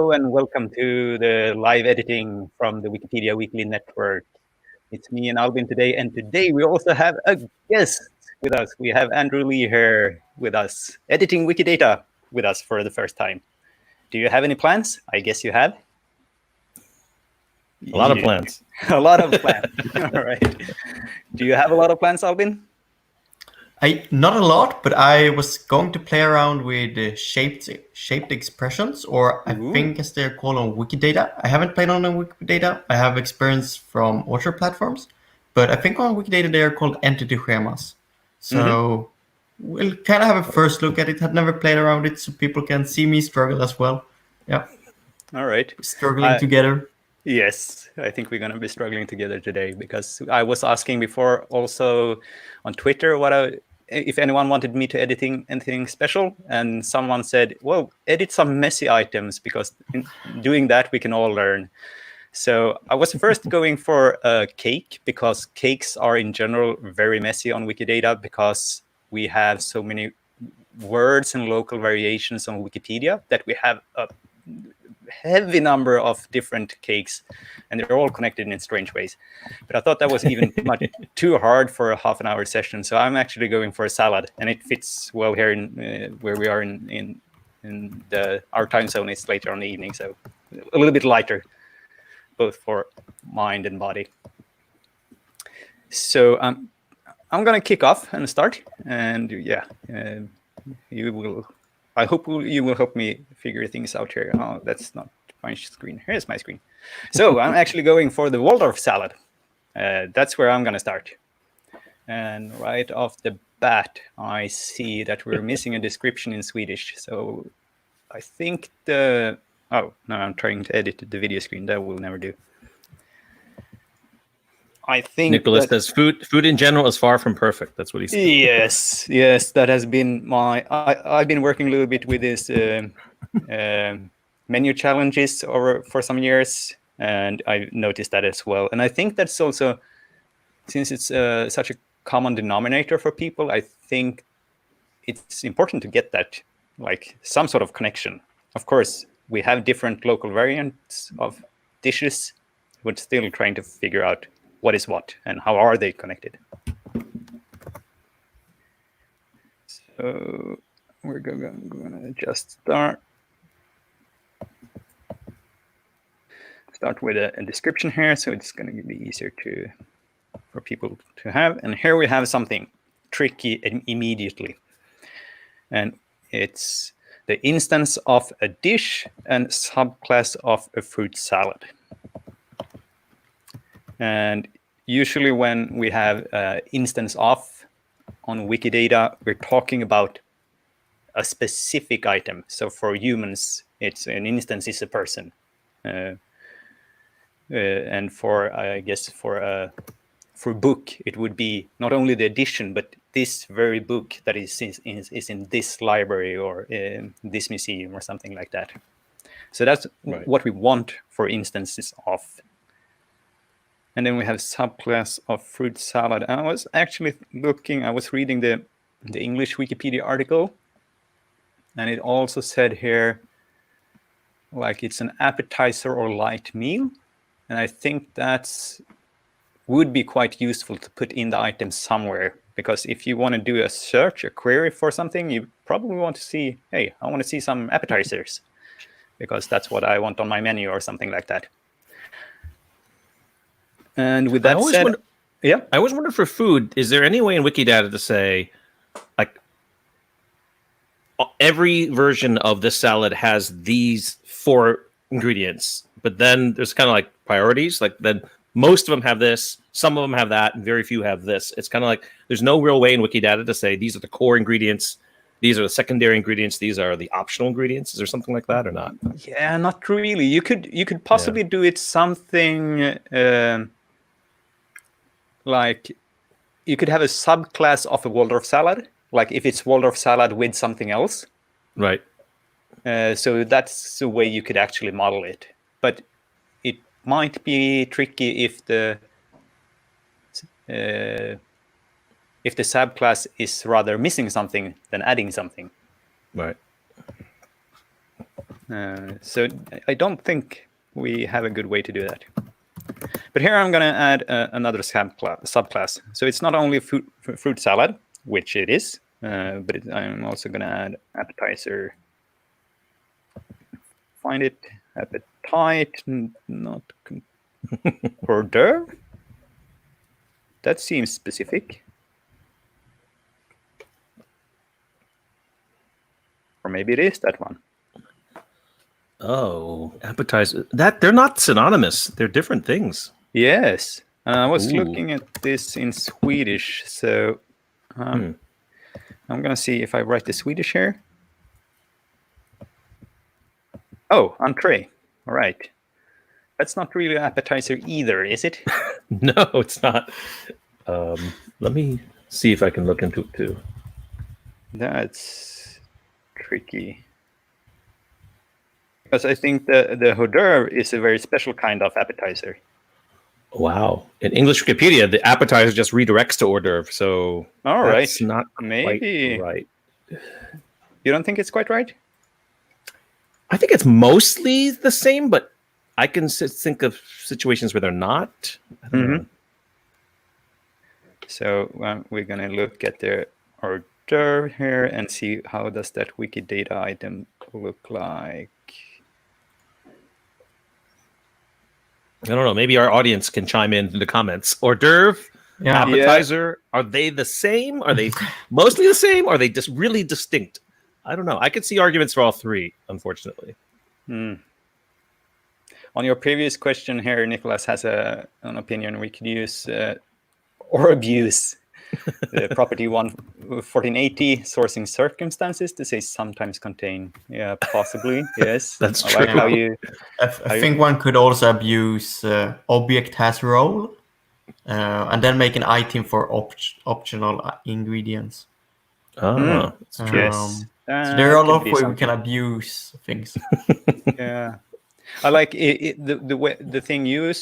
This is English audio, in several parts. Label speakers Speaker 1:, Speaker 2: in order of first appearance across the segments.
Speaker 1: Hello and welcome to the live editing from the Wikipedia Weekly Network. It's me and Albin today, and today we also have a guest with us. We have Andrew Lee here with us, editing Wikidata with us for the first time. Do you have any plans? I guess you have.
Speaker 2: A lot of plans.
Speaker 1: A lot of plans. All right. Do you have a lot of plans, Albin?
Speaker 3: Not a lot, but I was going to play around with shaped expressions, or I think as they're called on Wikidata. I haven't played on Wikidata. I have experience from orchard platforms, but I think on Wikidata they are called entity schemas. So we'll kind of have a first look at it. I've never played around it, so people can see me struggle as well. Yeah.
Speaker 1: All right.
Speaker 3: Struggling together.
Speaker 1: Yes, I think we're going to be struggling together today, because I was asking before also on Twitter if anyone wanted me to edit anything special, and someone said, well, edit some messy items, because in doing that we can all learn. So I was first going for a cake, because cakes are in general very messy on Wikidata, because we have so many words and local variations on Wikipedia that we have a heavy number of different cakes, and they're all connected in strange ways. But I thought that was even much too hard for a half-an-hour session, so I'm actually going for a salad, and it fits well here in where we are in our time zone is later on in the evening, so a little bit lighter, both for mind and body. So I'm going to kick off and start, and yeah, you will. I hope you will help me figure things out here. Oh, that's not my screen. Here's my screen. So I'm actually going for the Waldorf salad. That's where I'm going to start. And right off the bat, I see that we're missing a description in Swedish. So I think oh, no, I'm trying to edit the video screen. That will never do. I think
Speaker 2: Nicholas says food in general is far from perfect. That's what he said.
Speaker 1: Yes, that has been my. I've been working a little bit with this menu challenges for some years, and I noticed that as well. And I think that's also, since it's such a common denominator for people, I think it's important to get that, like, some sort of connection. Of course, we have different local variants of dishes, but still trying to figure out what is what and how are they connected. So we're going to just start with a description here, so it's going to be easier for people to have. And here we have something tricky immediately, and it's the instance of a dish and subclass of a fruit salad. And usually when we have instance of on Wikidata, we're talking about a specific item. So for humans, it's an instance is a person. And for, I guess, for book, it would be not only the edition, but this very book that is in this library or in this museum or something like that. So that's what we want for instances of. And then we have subclass of fruit salad. I was actually I was reading the English Wikipedia article, and it also said here, like, it's an appetizer or light meal. And I think would be quite useful to put in the item somewhere, because if you want to do a query for something, you probably want to see, hey, I want to see some appetizers, because that's what I want on my menu or something like that. And with that said, I
Speaker 2: always wonder for food, is there any way in Wikidata to say, like, every version of this salad has these 4 ingredients, but then there's kind of like priorities, like then most of them have this, some of them have that, and very few have this. It's kind of like there's no real way in Wikidata to say these are the core ingredients, these are the secondary ingredients, these are the optional ingredients. Is there something like that or not?
Speaker 1: Yeah, not really. You could possibly do it something like you could have a subclass of a Waldorf salad, like if it's Waldorf salad with something else.
Speaker 2: Right.
Speaker 1: So that's the way you could actually model it. But it might be tricky if the subclass is rather missing something than adding something.
Speaker 2: Right.
Speaker 1: So I don't think we have a good way to do that. But here I'm going to add another subclass. So it's not only fruit salad, which it is, but I'm also going to add appetizer. Find it, appetite, not hors d'oeuvre. That seems specific. Or maybe it is that one.
Speaker 2: Oh, appetizer. That they're not synonymous. They're different things.
Speaker 1: Yes. I was
Speaker 2: Ooh.
Speaker 1: looking at this in Swedish, so I'm going to see if I write the Swedish here. Oh, entree. All right. That's not really an appetizer either, is it?
Speaker 2: No, it's not. Let me see if I can look into it too.
Speaker 1: That's tricky. Because I think the hors d'oeuvre is a very special kind of appetizer.
Speaker 2: Wow. In English Wikipedia, the appetizer just redirects to hors d'oeuvre, so
Speaker 1: All
Speaker 2: that's
Speaker 1: right.
Speaker 2: not
Speaker 1: Maybe.
Speaker 2: quite right.
Speaker 1: You don't think it's quite right?
Speaker 2: I think it's mostly the same, but I can think of situations where they're not. I don't know.
Speaker 1: So we're going to look at the hors d'oeuvre here and see how does that Wikidata item look like.
Speaker 2: I don't know. Maybe our audience can chime in the comments. Hors d'oeuvre, appetizer, are they the same? Are they mostly the same? Or are they just really distinct? I don't know. I could see arguments for all three, unfortunately.
Speaker 1: On your previous question here, Nicholas has an opinion. We could use or abuse the property 1480 sourcing circumstances to say sometimes contain. Yeah, possibly. Yes.
Speaker 2: That's
Speaker 1: I like
Speaker 2: true.
Speaker 1: how you.
Speaker 3: I think one could also abuse object has role and then make an item for optional ingredients.
Speaker 2: Ah, that's true.
Speaker 1: Yes.
Speaker 3: So there are a lot of ways we can abuse things.
Speaker 1: Yeah, I like the thing you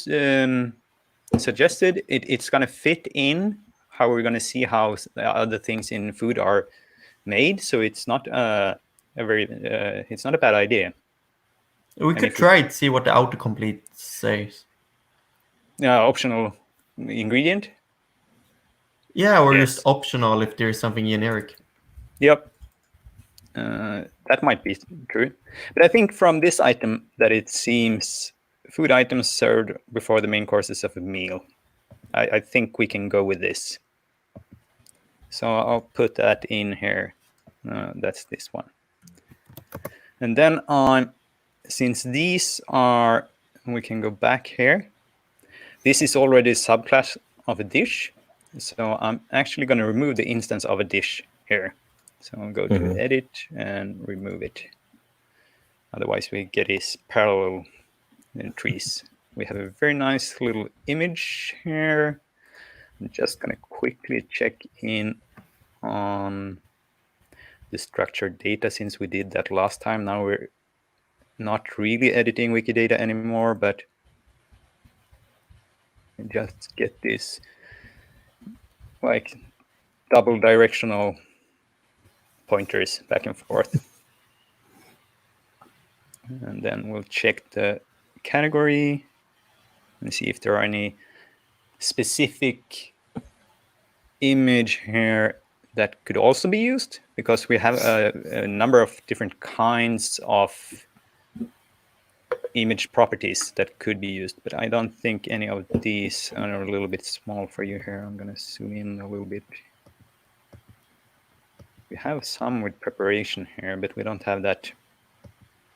Speaker 1: suggested. It's going to fit in how we're going to see how other things in food are made. So it's not it's not a bad idea.
Speaker 3: We could try to see what the autocomplete says.
Speaker 1: Optional ingredient.
Speaker 3: Yeah, or just optional if there's something generic.
Speaker 1: Yep. That might be true. But I think from this item that it seems food items served before the main courses of a meal. I think we can go with this. So I'll put that in here. That's this one. And then since these are, we can go back here. This is already a subclass of a dish. So I'm actually going to remove the instance of a dish here. So I'll go to edit and remove it. Otherwise we get these parallel trees. We have a very nice little image here. I'm just going to quickly check in on the structured data since we did that last time. Now we're not really editing Wikidata anymore, but just get this like double directional pointers back and forth. And then we'll check the category and see if there are any specific image here that could also be used, because we have a number of different kinds of image properties that could be used, but I don't think any of these are a little bit small for you here. I'm going to zoom in a little bit. We have some with preparation here, but we don't have that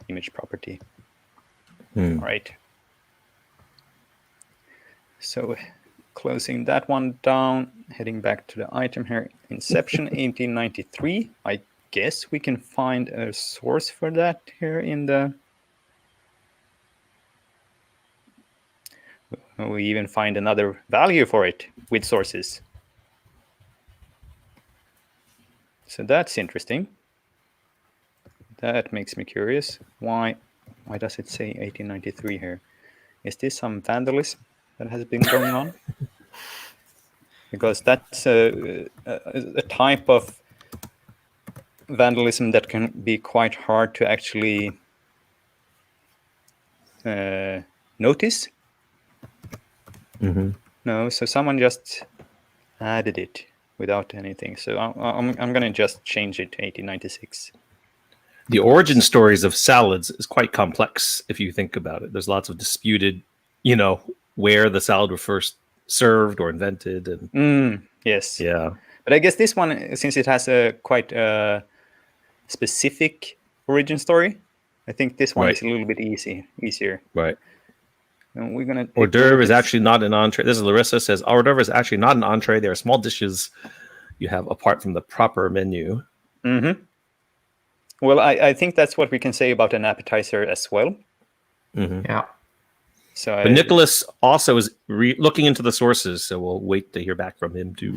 Speaker 1: image property. All right. So closing that one down, heading back to the item here, Inception 1893. I guess we can find a source for that here in the... We even find another value for it with sources. So that's interesting. That makes me curious. Why does it say 1893 here? Is this some vandalism that has been going on? Because that's a type of vandalism that can be quite hard to actually notice.
Speaker 2: Mhm.
Speaker 1: No, so someone just added it without anything. So I'm going to just change it to 1896.
Speaker 2: The origin stories of salads is quite complex if you think about it. There's lots of disputed, where the salad was first served or invented, and
Speaker 1: Yes.
Speaker 2: yeah.
Speaker 1: But I guess this one, since it has a quite specific origin story, I think this one
Speaker 2: Right.
Speaker 1: is a little bit easier.
Speaker 2: Right.
Speaker 1: And we're gonna
Speaker 2: Hors
Speaker 1: take a look
Speaker 2: d'oeuvre is
Speaker 1: at
Speaker 2: actually not an entree. This is Larissa says hors d'oeuvre is actually not an entree. They are small dishes you have apart from the proper menu.
Speaker 1: Mm-hmm. Well, I think that's what we can say about an appetizer as well.
Speaker 2: Mm-hmm.
Speaker 3: Yeah.
Speaker 1: So
Speaker 2: But Nicholas also is looking into the sources, so we'll wait to hear back from him to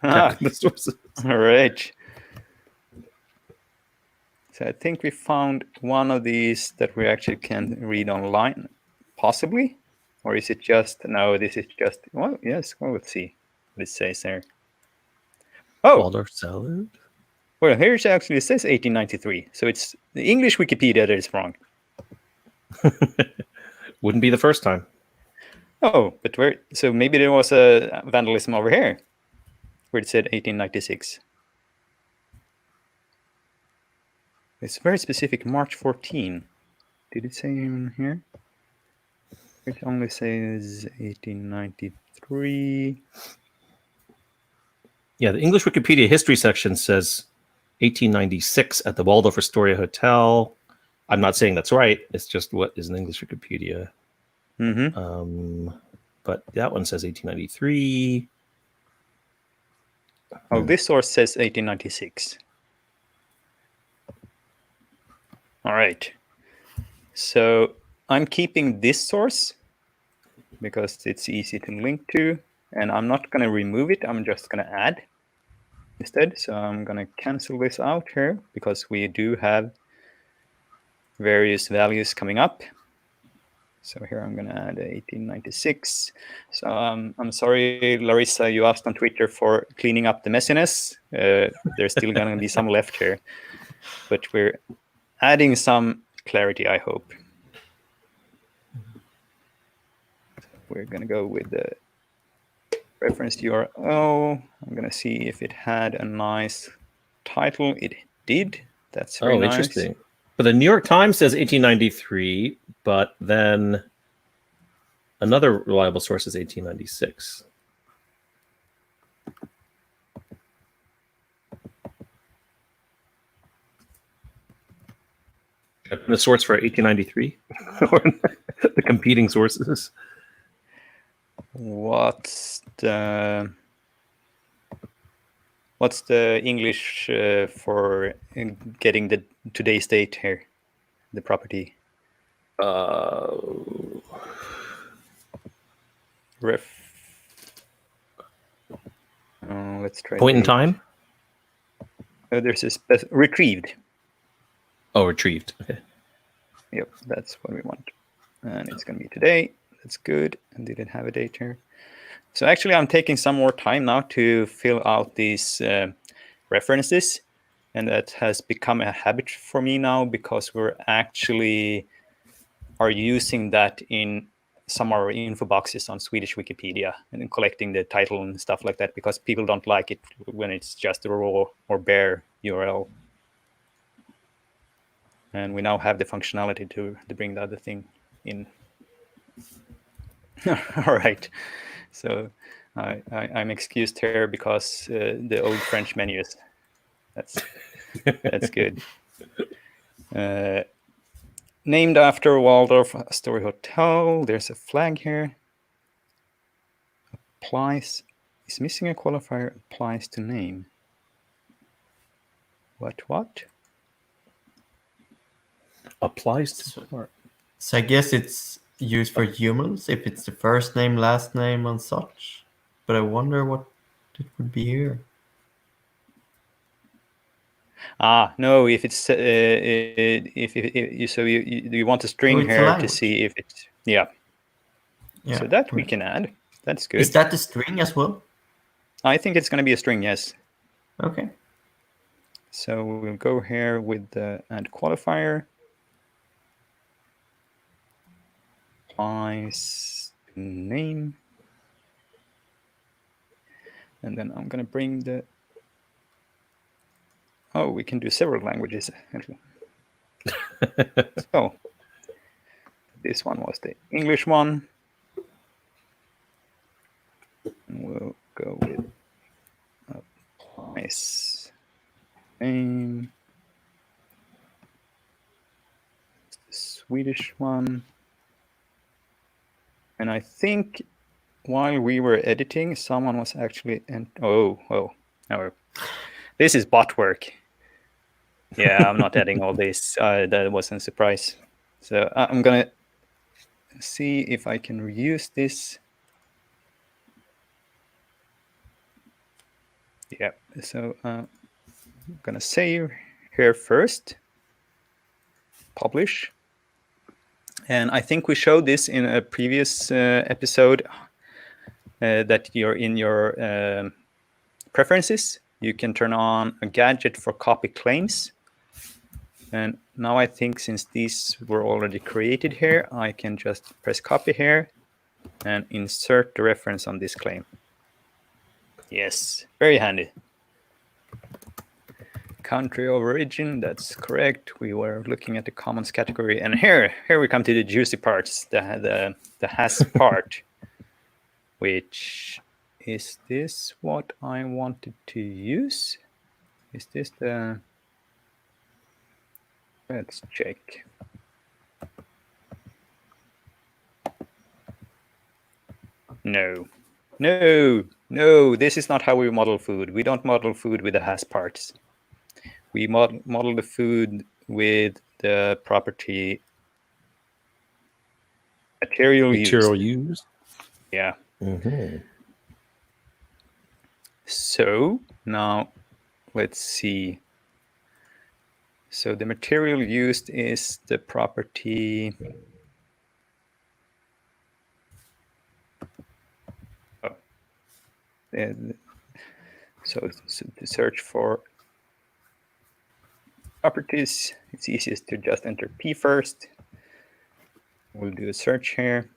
Speaker 2: check the sources.
Speaker 1: All right. So I think we found one of these that we actually can read online, possibly, or is it just no? This is just yes. Well, let's see what it says there. Oh,
Speaker 2: Waldorf salad.
Speaker 1: well, here it actually says 1893. So it's the English Wikipedia that is wrong.
Speaker 2: Wouldn't be the first time.
Speaker 1: Oh, but where? So maybe there was a vandalism over here, where it said 1896. It's very specific. March 14. Did it say in here? It only says 1893.
Speaker 2: Yeah, the English Wikipedia history section says 1896 at the Waldorf Astoria Hotel. I'm not saying that's right. It's just what is in English Wikipedia.
Speaker 1: Mm-hmm.
Speaker 2: But that one says 1893.
Speaker 1: Oh, this source says 1896. All right. So I'm keeping this source because it's easy to link to, and I'm not going to remove it. I'm just going to add instead. So I'm going to cancel this out here because we do have various values coming up. So here I'm going to add 1896. So I'm sorry, Larissa, you asked on Twitter for cleaning up the messiness. There's still going to be some left here, but we're adding some clarity, I hope. We're going to go with the reference URL. I'm going to see if it had a nice title. It did. That's very nice.
Speaker 2: Interesting. But the New York Times says 1893, but then another reliable source is 1896. The source for 1893 or the competing sources.
Speaker 1: What's the English for getting the today's date here? The property. Let's try.
Speaker 2: Point in time.
Speaker 1: There's a retrieved.
Speaker 2: Oh, retrieved. Okay.
Speaker 1: Yep, that's what we want. And it's going to be today. That's good. And did it have a date here? So actually, I'm taking some more time now to fill out these references. And that has become a habit for me now because we're actually are using that in some of our info boxes on Swedish Wikipedia and collecting the title and stuff like that because people don't like it when it's just a raw or bare URL. And we now have the functionality to bring the other thing in. All right. So I'm excused here because the old French menus. That's good. Named after Waldorf Astoria Hotel. There's a flag here. Applies. Is missing a qualifier. Applies to name. What?
Speaker 2: Applies to part.
Speaker 3: So I guess it's used for humans if it's the first name, last name, and such. But I wonder what it would be here.
Speaker 1: No. If it's if you want a string here to see if it's yeah. So that we can add. That's good.
Speaker 3: Is that the string as well?
Speaker 1: I think it's going to be a string, yes.
Speaker 3: Okay.
Speaker 1: So we'll go here with the add qualifier. name. And then I'm going to bring the... Oh, we can do several languages. So this one was the English one. And we'll go with a nice name. The Swedish one. And I think while we were editing, someone was actually... Oh. This is bot work. Yeah, I'm not adding all this. That wasn't a surprise. So I'm going to see if I can reuse this. Yeah, so I'm going to save here first. Publish. And I think we showed this in a previous episode that you're in your preferences. You can turn on a gadget for copy claims. And now I think since these were already created here, I can just press copy here and insert the reference on this claim. Yes, very handy. Country of origin, that's correct. We were looking at the commons category. And here we come to the juicy parts, the has part, which is this what I wanted to use? Is this the... Let's check. No, this is not how we model food. We don't model food with the has parts. We model the food with the property material
Speaker 2: used.
Speaker 1: Yeah.
Speaker 2: Mm-hmm.
Speaker 1: So now let's see. So the material used is the property. So to search for properties, it's easiest to just enter P first. We'll do a search here.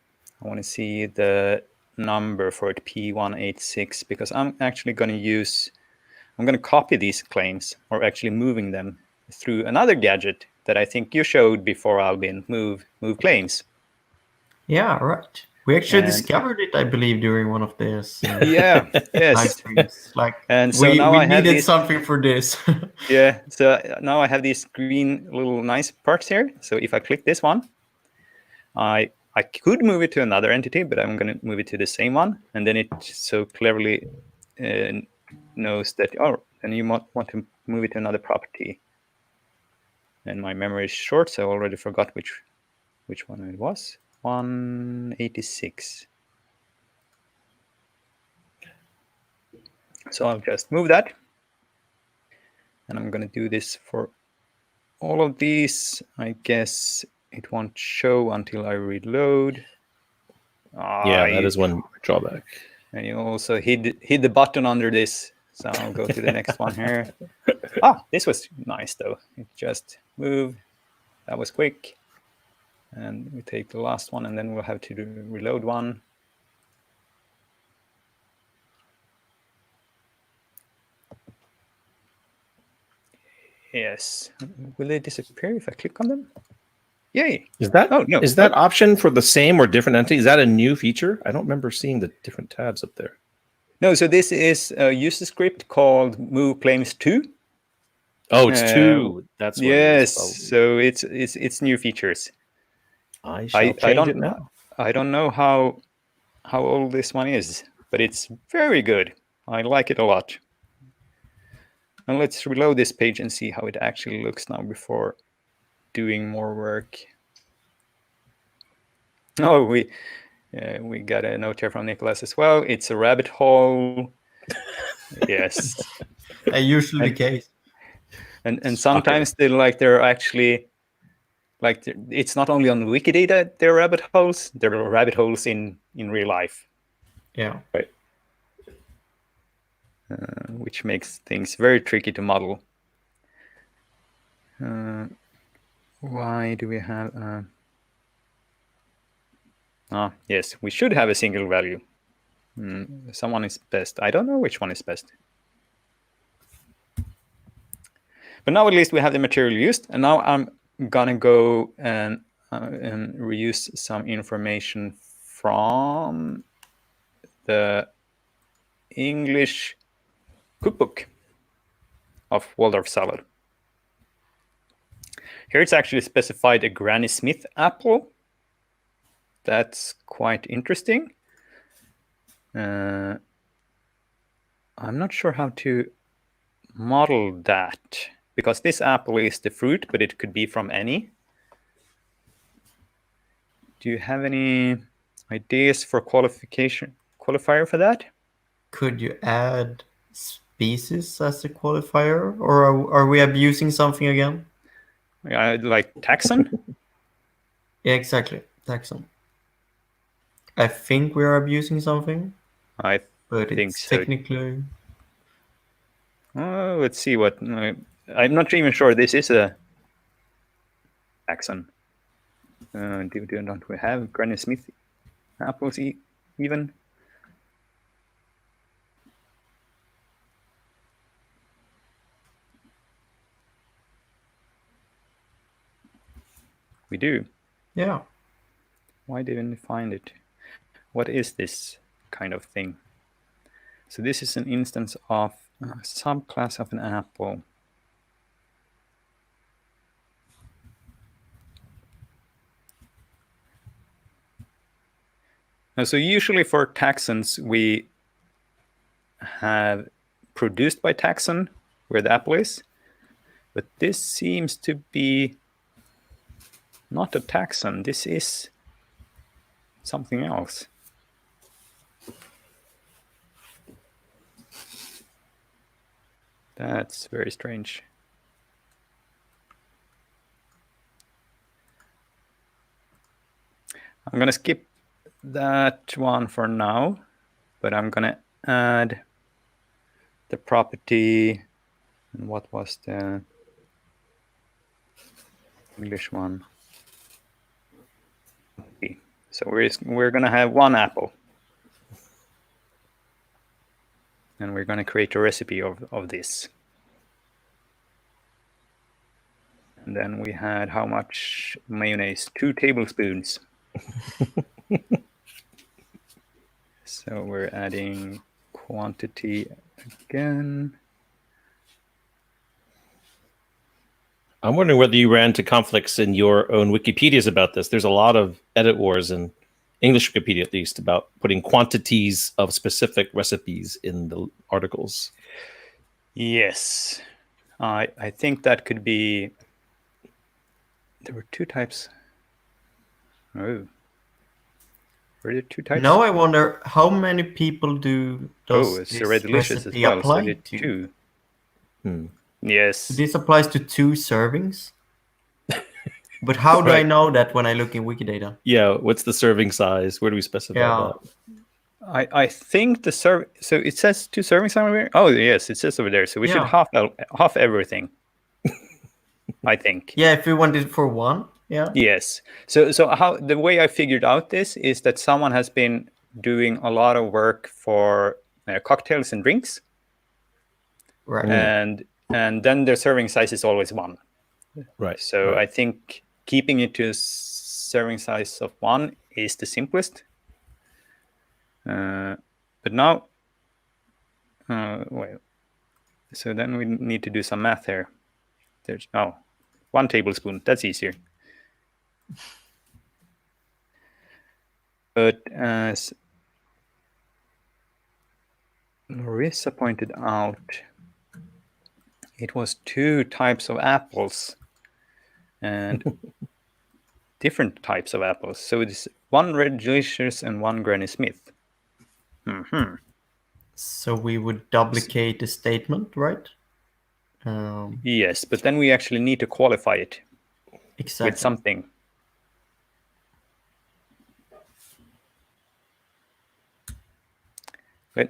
Speaker 1: I want to see the number for it, P186, because I'm actually going to copy these claims, or actually moving them through another gadget that I think you showed before, Albin, Moo Plains.
Speaker 3: Yeah, right. We actually discovered it, I believe, during one of this.
Speaker 1: Yeah, yes.
Speaker 3: And so now we needed something for this.
Speaker 1: Yeah, so now I have these green little nice parts here. So if I click this one, I could move it to another entity, but I'm going to move it to the same one. And then it so cleverly knows that, and you might want to move it to another property. And my memory is short, so I already forgot which one it was. 186. So I'll just move that. And I'm going to do this for all of these. I guess it won't show until I reload.
Speaker 2: Yeah, that is one drawback.
Speaker 1: And you also hid the button under this. So I'll go to the next one here. This was nice, though. It just moved. That was quick. And we take the last one, and then we'll have to reload one. Yes. Will they disappear if I click on them? Yay.
Speaker 2: Is that option for the same or different entity? Is that a new feature? I don't remember seeing the different tabs up there.
Speaker 1: No, so this is a user script called Moo Plains 2.
Speaker 2: Oh, it's 2. That's what
Speaker 1: yes.
Speaker 2: it is.
Speaker 1: So it's new features.
Speaker 2: I shall change it now.
Speaker 1: I don't know how old this one is, but it's very good. I like it a lot. And let's reload this page and see how it actually looks now before doing more work. Oh, we got a note here from Nicholas as well. It's a rabbit hole. Yes.
Speaker 3: Usually the case.
Speaker 1: And sometimes they're actually it's not only on Wikidata they're rabbit holes. There are rabbit holes in real life.
Speaker 3: Yeah.
Speaker 2: Right.
Speaker 1: Which makes things very tricky to model. Why do we have Yes, we should have a single value. Someone is best. I don't know which one is best. But now at least we have the material used, and now I'm gonna go and reuse some information from the English cookbook of Waldorf salad. Here it's actually specified a Granny Smith apple. That's quite interesting. I'm not sure how to model that, because this apple is the fruit, but it could be from any. Do you have any ideas for qualifier for that?
Speaker 3: Could you add species as a qualifier, or are we abusing something again?
Speaker 1: Like taxon?
Speaker 3: Yeah, exactly. Taxon. I think we are abusing something,
Speaker 1: I
Speaker 3: but
Speaker 1: think
Speaker 3: it's
Speaker 1: so.
Speaker 3: technically.
Speaker 1: Let's see what. I'm not even sure this is a taxon. Don't we have Granny Smith apples even? We do.
Speaker 3: Yeah.
Speaker 1: Why didn't we find it? What is this kind of thing? So this is an instance of a subclass of an apple. So usually for taxons, we have produced by taxon, where the apple is. But this seems to be not a taxon. This is something else. That's very strange. I'm going to skip that one for now, but I'm going to add the property. And what was the English one? So we're going to have one apple. And we're going to create a recipe of this. And then we had how much mayonnaise? 2 tablespoons. So we're adding quantity again.
Speaker 2: I'm wondering whether you ran into conflicts in your own Wikipedias about this. There's a lot of edit wars in English Wikipedia, at least, about putting quantities of specific recipes in the articles.
Speaker 1: Yes. I think that could be... There were 2 types. Oh. Were there 2 types?
Speaker 3: Now I wonder how many people does
Speaker 1: it's
Speaker 3: this
Speaker 1: Red Delicious as
Speaker 3: recipe
Speaker 1: well.
Speaker 3: apply
Speaker 1: So did
Speaker 3: to?
Speaker 1: 2. Yes.
Speaker 3: This applies to 2 servings. But how do I know that when I look in Wikidata?
Speaker 2: Yeah, what's the serving size? Where do we specify that?
Speaker 1: I think the so it says 2 servings somewhere. Oh yes, it says over there. So we should half everything. I think.
Speaker 3: Yeah, if we want it for 1, yeah.
Speaker 1: Yes. So how the way I figured out this is that someone has been doing a lot of work for cocktails and drinks.
Speaker 3: Right.
Speaker 1: And then their serving size is always 1.
Speaker 2: Right.
Speaker 1: So I think keeping it to a serving size of 1 is the simplest. But now, well, so then we need to do some math here. There's 1 tablespoon. That's easier. But as Larissa pointed out, it was 2 types of apples and different types of apples. So it's 1 Red Delicious and 1 Granny Smith.
Speaker 3: So we would duplicate the statement, right?
Speaker 1: Yes, but then we actually need to qualify it with something.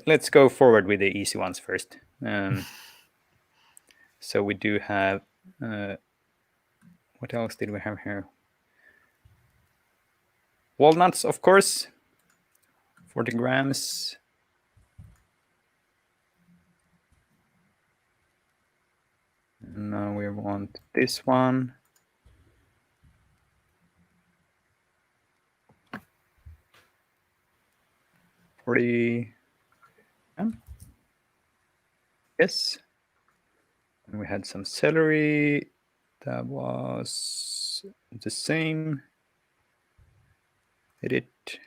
Speaker 1: Let's go forward with the easy ones first. So we do have... what else did we have here? Walnuts, of course, 40 grams. Now we want this one. Yes. And we had some celery. That was the same. Edit.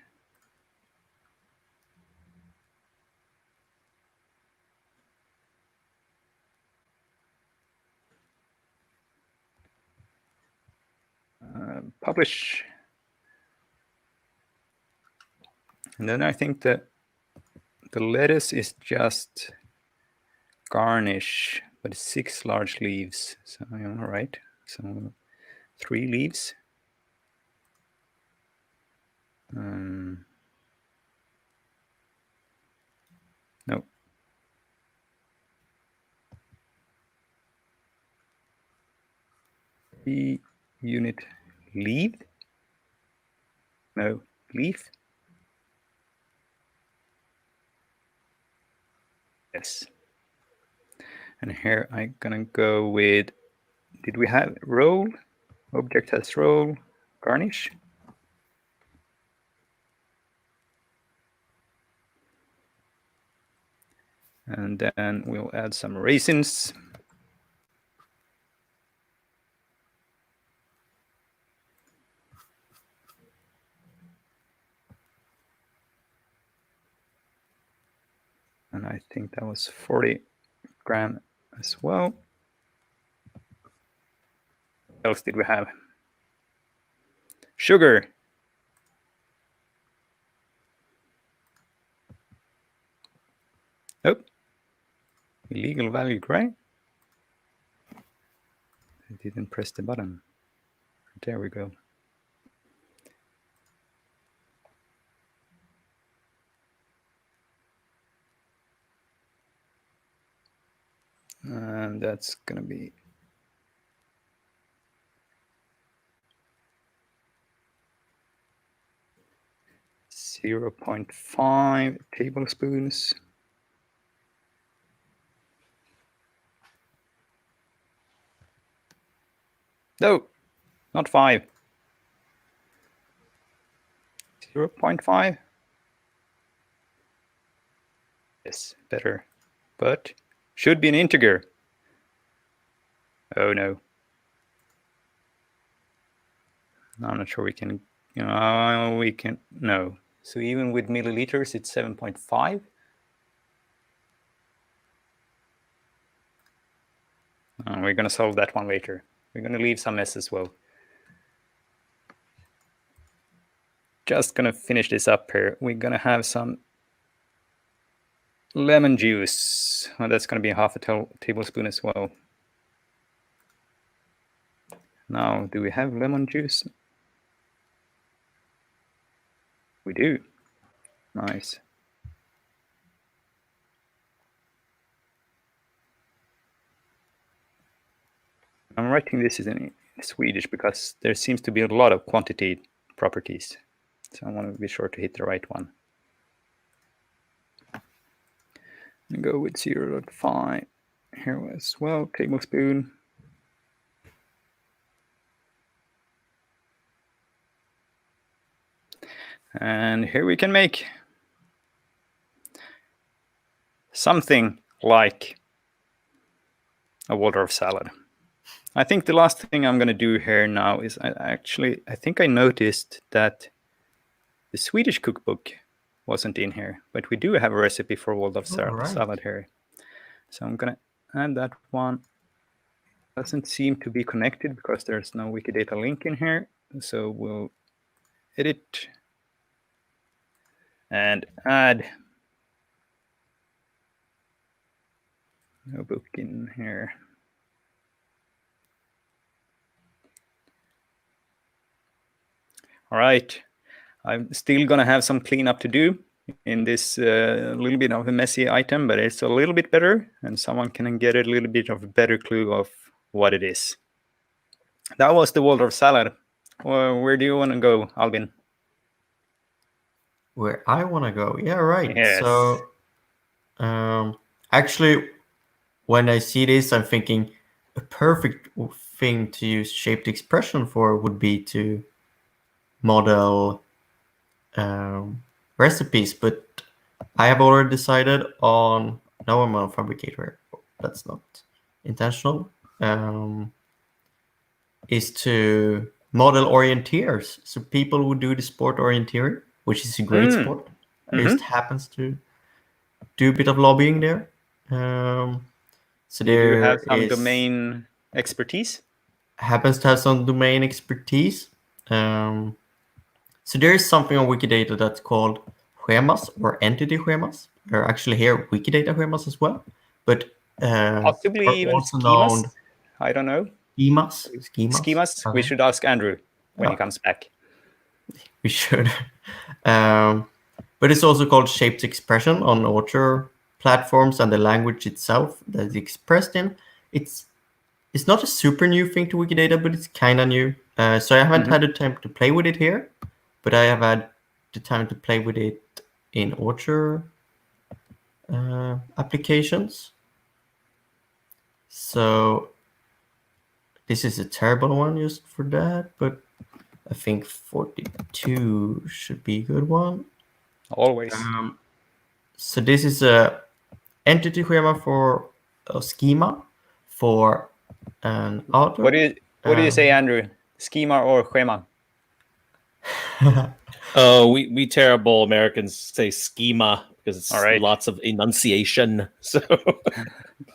Speaker 1: Publish. And then I think that the lettuce is just garnish, but 6 large leaves. So all right. So 3 leaves. No. Unit leaf. No, leaf. Yes. And here I'm gonna go with, did we have roll? Object has roll, garnish. And then we'll add some raisins. And I think that was 40 gram as well. What else did we have? Sugar. Oh, illegal value, right? I didn't press the button. There we go. And that's gonna be 0.5 tablespoons. No, not 5. 0.5. Yes, better, but should be an integer. Oh no. I'm not sure we can, we can, no. So even with milliliters, it's 7.5. We're going to solve that one later. We're going to leave some s as well. Just going to finish this up here. We're going to have some lemon juice. Well, that's going to be half a tablespoon as well. Now, do we have lemon juice? We do. Nice. I'm writing this in Swedish because there seems to be a lot of quantity properties. So I want to be sure to hit the right one. And go with 0.5 here as well, tablespoon. And here we can make something like a Waldorf salad. I think the last thing I'm going to do here now is I think I noticed that the Swedish cookbook wasn't in here, but we do have a recipe for Waldorf salad here. So I'm going to add that one. Doesn't seem to be connected because there's no Wikidata link in here. So we'll edit and add no book in here. All right, I'm still gonna have some cleanup to do in this little bit of a messy item, but it's a little bit better, and someone can get a little bit of a better clue of what it is. That was the Waldorf salad. Where do you want to go, Albin?
Speaker 3: where I want to go. Yeah, right.
Speaker 1: Yes.
Speaker 3: So, actually, when I see this, I'm thinking a perfect thing to use shaped expression for would be to model recipes, but I have already decided on no, I'm on Fabricator. That's not intentional. Is to model orienteers. So people who do the sport orienteering, which is a great sport. I just happens to do a bit of lobbying there. So
Speaker 1: You do
Speaker 3: there
Speaker 1: have some
Speaker 3: is
Speaker 1: domain expertise.
Speaker 3: happens to have some domain expertise. So there is something on Wikidata that's called schemas or entity schemas. There are actually here Wikidata schemas as well, but
Speaker 1: Possibly
Speaker 3: are
Speaker 1: even
Speaker 3: also
Speaker 1: schemas.
Speaker 3: known
Speaker 1: I don't know.
Speaker 3: schemas.
Speaker 1: We should ask Andrew when he
Speaker 3: Yeah.
Speaker 1: comes back.
Speaker 3: We should. But it's also called shaped expression on author platforms, and the language itself that it's expressed in. It's not a super new thing to Wikidata, but it's kind of new. So I haven't had the time to play with it here, but I have had the time to play with it in author applications. So this is a terrible one just for that, but I think 42 should be a good one.
Speaker 1: Always.
Speaker 3: So this is a entity schema for a schema for an author.
Speaker 1: What do you say, Andrew? Schema or schema?
Speaker 2: Oh, we terrible Americans say schema because it's
Speaker 1: All right.
Speaker 2: lots of enunciation. So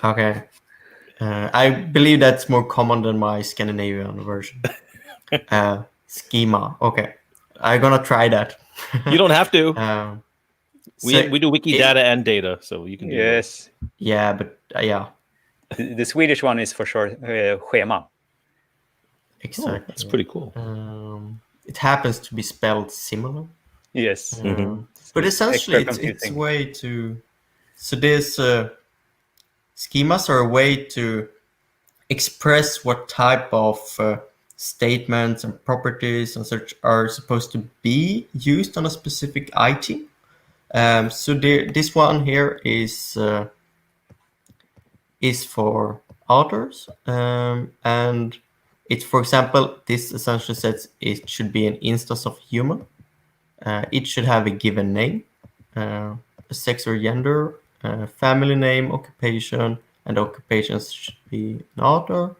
Speaker 3: Okay. I believe that's more common than my Scandinavian version. Schema. Okay. I'm gonna try that.
Speaker 2: you don't have to.
Speaker 3: So
Speaker 2: We do Wikidata and data, so you can do
Speaker 1: Yes.
Speaker 3: yeah, but yeah,
Speaker 1: The Swedish one is for sure schema.
Speaker 3: exactly.
Speaker 2: That's pretty cool.
Speaker 3: It happens to be spelled similar.
Speaker 1: Yes.
Speaker 3: But essentially,
Speaker 1: extra
Speaker 3: it's a
Speaker 1: confusing.
Speaker 3: way to. So this schemas are a way to express what type of statements and properties and such are supposed to be used on a specific item. So this one here is for authors, and it's, for example, this essentially says it should be an instance of human. It should have a given name, a sex or gender, family name, occupation, and occupations should be an author,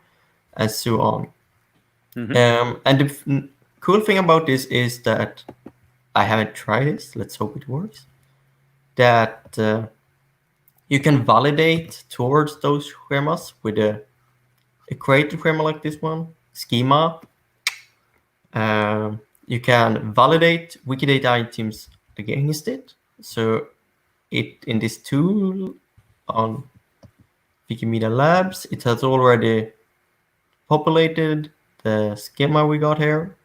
Speaker 3: and so on. And the cool thing about this is that I haven't tried this. Let's hope it works. That you can validate towards those schemas with a created schema like this one, schema. You can validate Wikidata items against it. So it in this tool on Wikimedia Labs, it has already populated the schema we got here,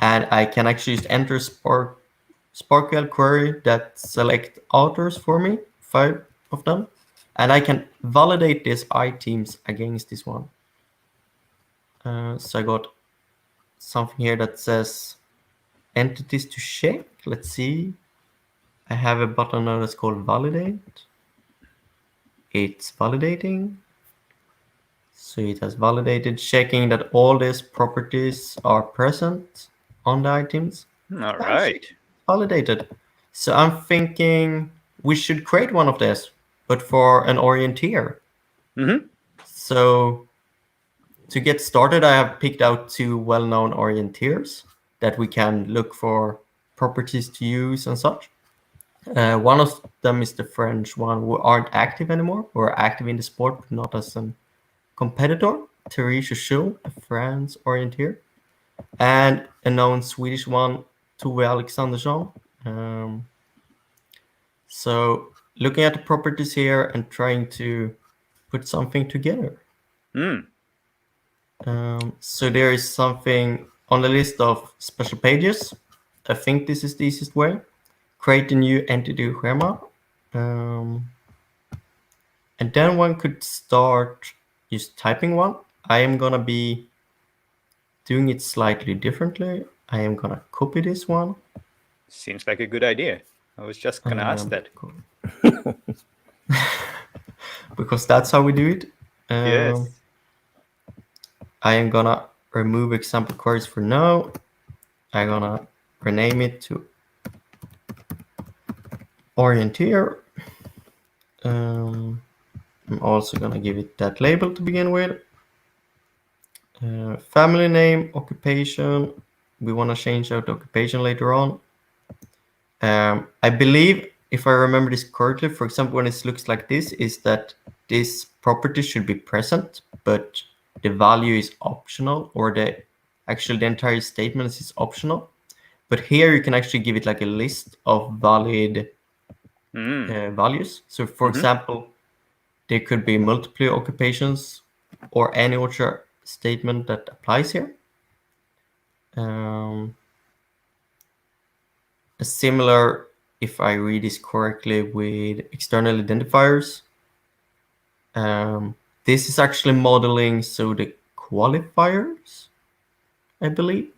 Speaker 3: and I can actually just enter SparkQL query that select authors for me, 5 of them, and I can validate these items against this one. So I got something here that says entities to check. Let's see. I have a button now that's called validate. It's validating. So it has validated, checking that all these properties are present on the items.
Speaker 1: All right.
Speaker 3: Validated. So I'm thinking we should create one of this, but for an orienteer. So to get started, I have picked out 2 well-known orienteers that we can look for properties to use and such. One of them is the French one who aren't active anymore, who are active in the sport, but not as a competitor, Thierry Chouchou, a France orienteer, and a known Swedish one, Tove Alexandersson. So looking at the properties here and trying to put something together. So there is something on the list of special pages. I think this is the easiest way. Create a new entity schema. And then one could start just typing one. I am gonna be doing it slightly differently. I am gonna copy this one.
Speaker 1: Seems like a good idea. I was just gonna ask that.
Speaker 3: Because that's how we do it.
Speaker 1: Yes.
Speaker 3: I am gonna remove example queries for now. I'm gonna rename it to orienteer. I'm also gonna give it that label to begin with. Family name, occupation. We want to change out occupation later on. I believe, if I remember this correctly, for example, when it looks like this, is that this property should be present, but the value is optional, or the entire statement is optional. But here you can actually give it like a list of valid values. So for example, there could be multiple occupations or any other statement that applies here. Similar, if I read this correctly, with external identifiers. This is actually modeling so the qualifiers, I believe.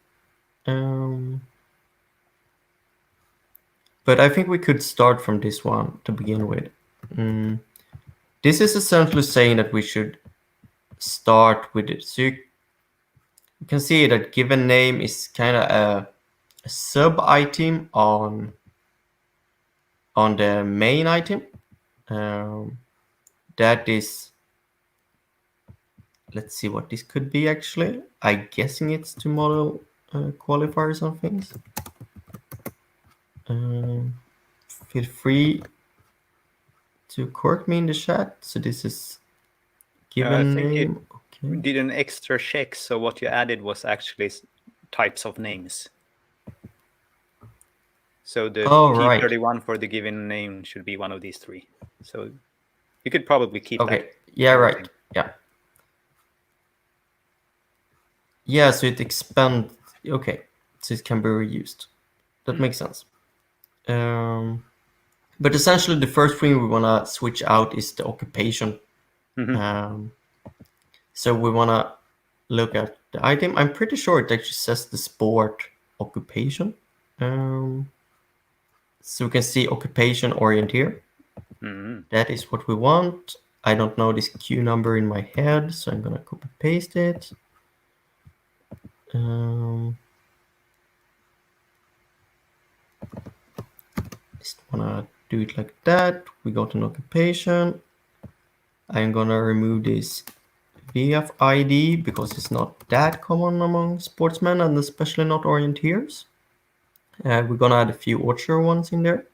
Speaker 3: But I think we could start from this one to begin with. This is essentially saying that we should start with it. So you can see that given name is kind of a sub item on the main item. That is, let's see what this could be actually. I'm guessing it's to model qualifiers on things. Feel free to correct me in the chat. So this is given name.
Speaker 1: Okay. Did an extra check, so what you added was actually types of names. So the T31 for the given name should be one of these three. So you could probably keep that.
Speaker 3: Okay. Yeah, right. Yeah. Yeah, so it expands. Okay. So it can be reused. That makes sense. But essentially, the first thing we want to switch out is the occupation. So we want to look at the item. I'm pretty sure it actually says the sport occupation. So we can see occupation orienteer. That is what we want. I don't know this Q number in my head, so I'm going to copy paste it. Just want to do it like that. We got an occupation. I'm going to remove this VF ID because it's not that common among sportsmen and especially not orienteers. We're going to add a few Orchard ones in there.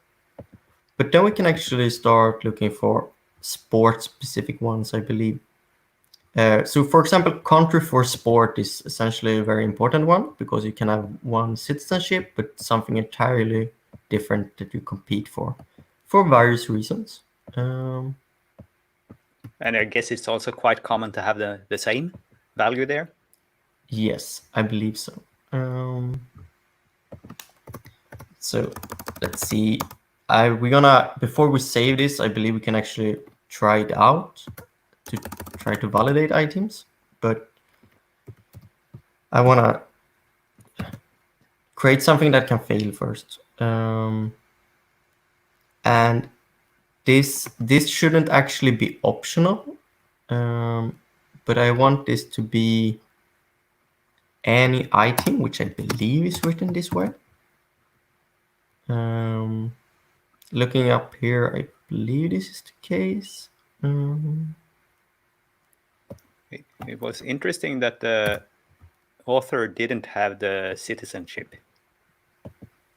Speaker 3: But then we can actually start looking for sport-specific ones, I believe. So, for example, country for sport is essentially a very important one because you can have one citizenship, but something entirely different that you compete for various reasons.
Speaker 1: And I guess it's also quite common to have the same value there?
Speaker 3: Yes, I believe so. So let's see. We're gonna, before we save this, I believe we can actually try it out to try to validate items, but I wanna create something that can fail first. And this shouldn't actually be optional, but I want this to be any item, which I believe is written this way. Looking up here, I believe this is the case.
Speaker 1: It was interesting that the author didn't have the citizenship.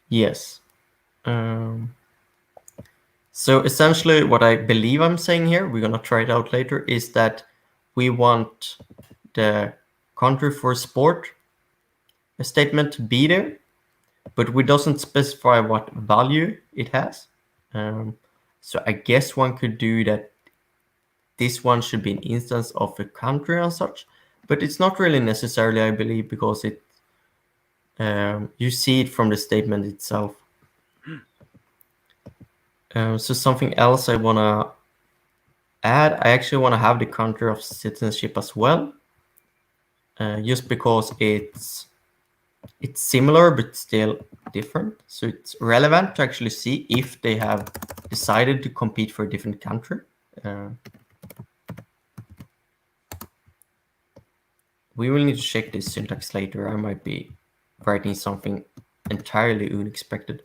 Speaker 3: Yes. So essentially what I believe I'm saying here, we're going to try it out later, is that we want the country for sport statement to be there, but we doesn't specify what value it has. So I guess one could do that. This one should be an instance of a country and such, but it's not really necessarily, I believe, because it you see it from the statement itself. So something else I want to add, I actually want to have the country of citizenship as well, just because it's it's similar but still different. So it's relevant to actually see if they have decided to compete for a different country. We will need to check this syntax later. I might be writing something entirely unexpected.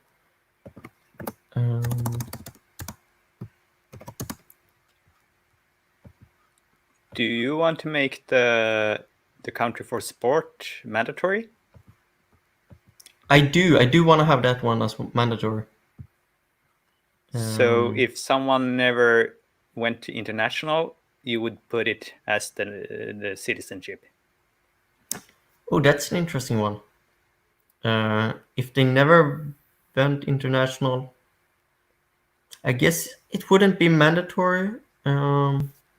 Speaker 1: Do you want to make the country for sport mandatory?
Speaker 3: I do want to have that one as mandatory.
Speaker 1: So if someone never went to international, you would put it as the citizenship.
Speaker 3: Oh, that's an interesting one. If they never went international, I guess it wouldn't be mandatory.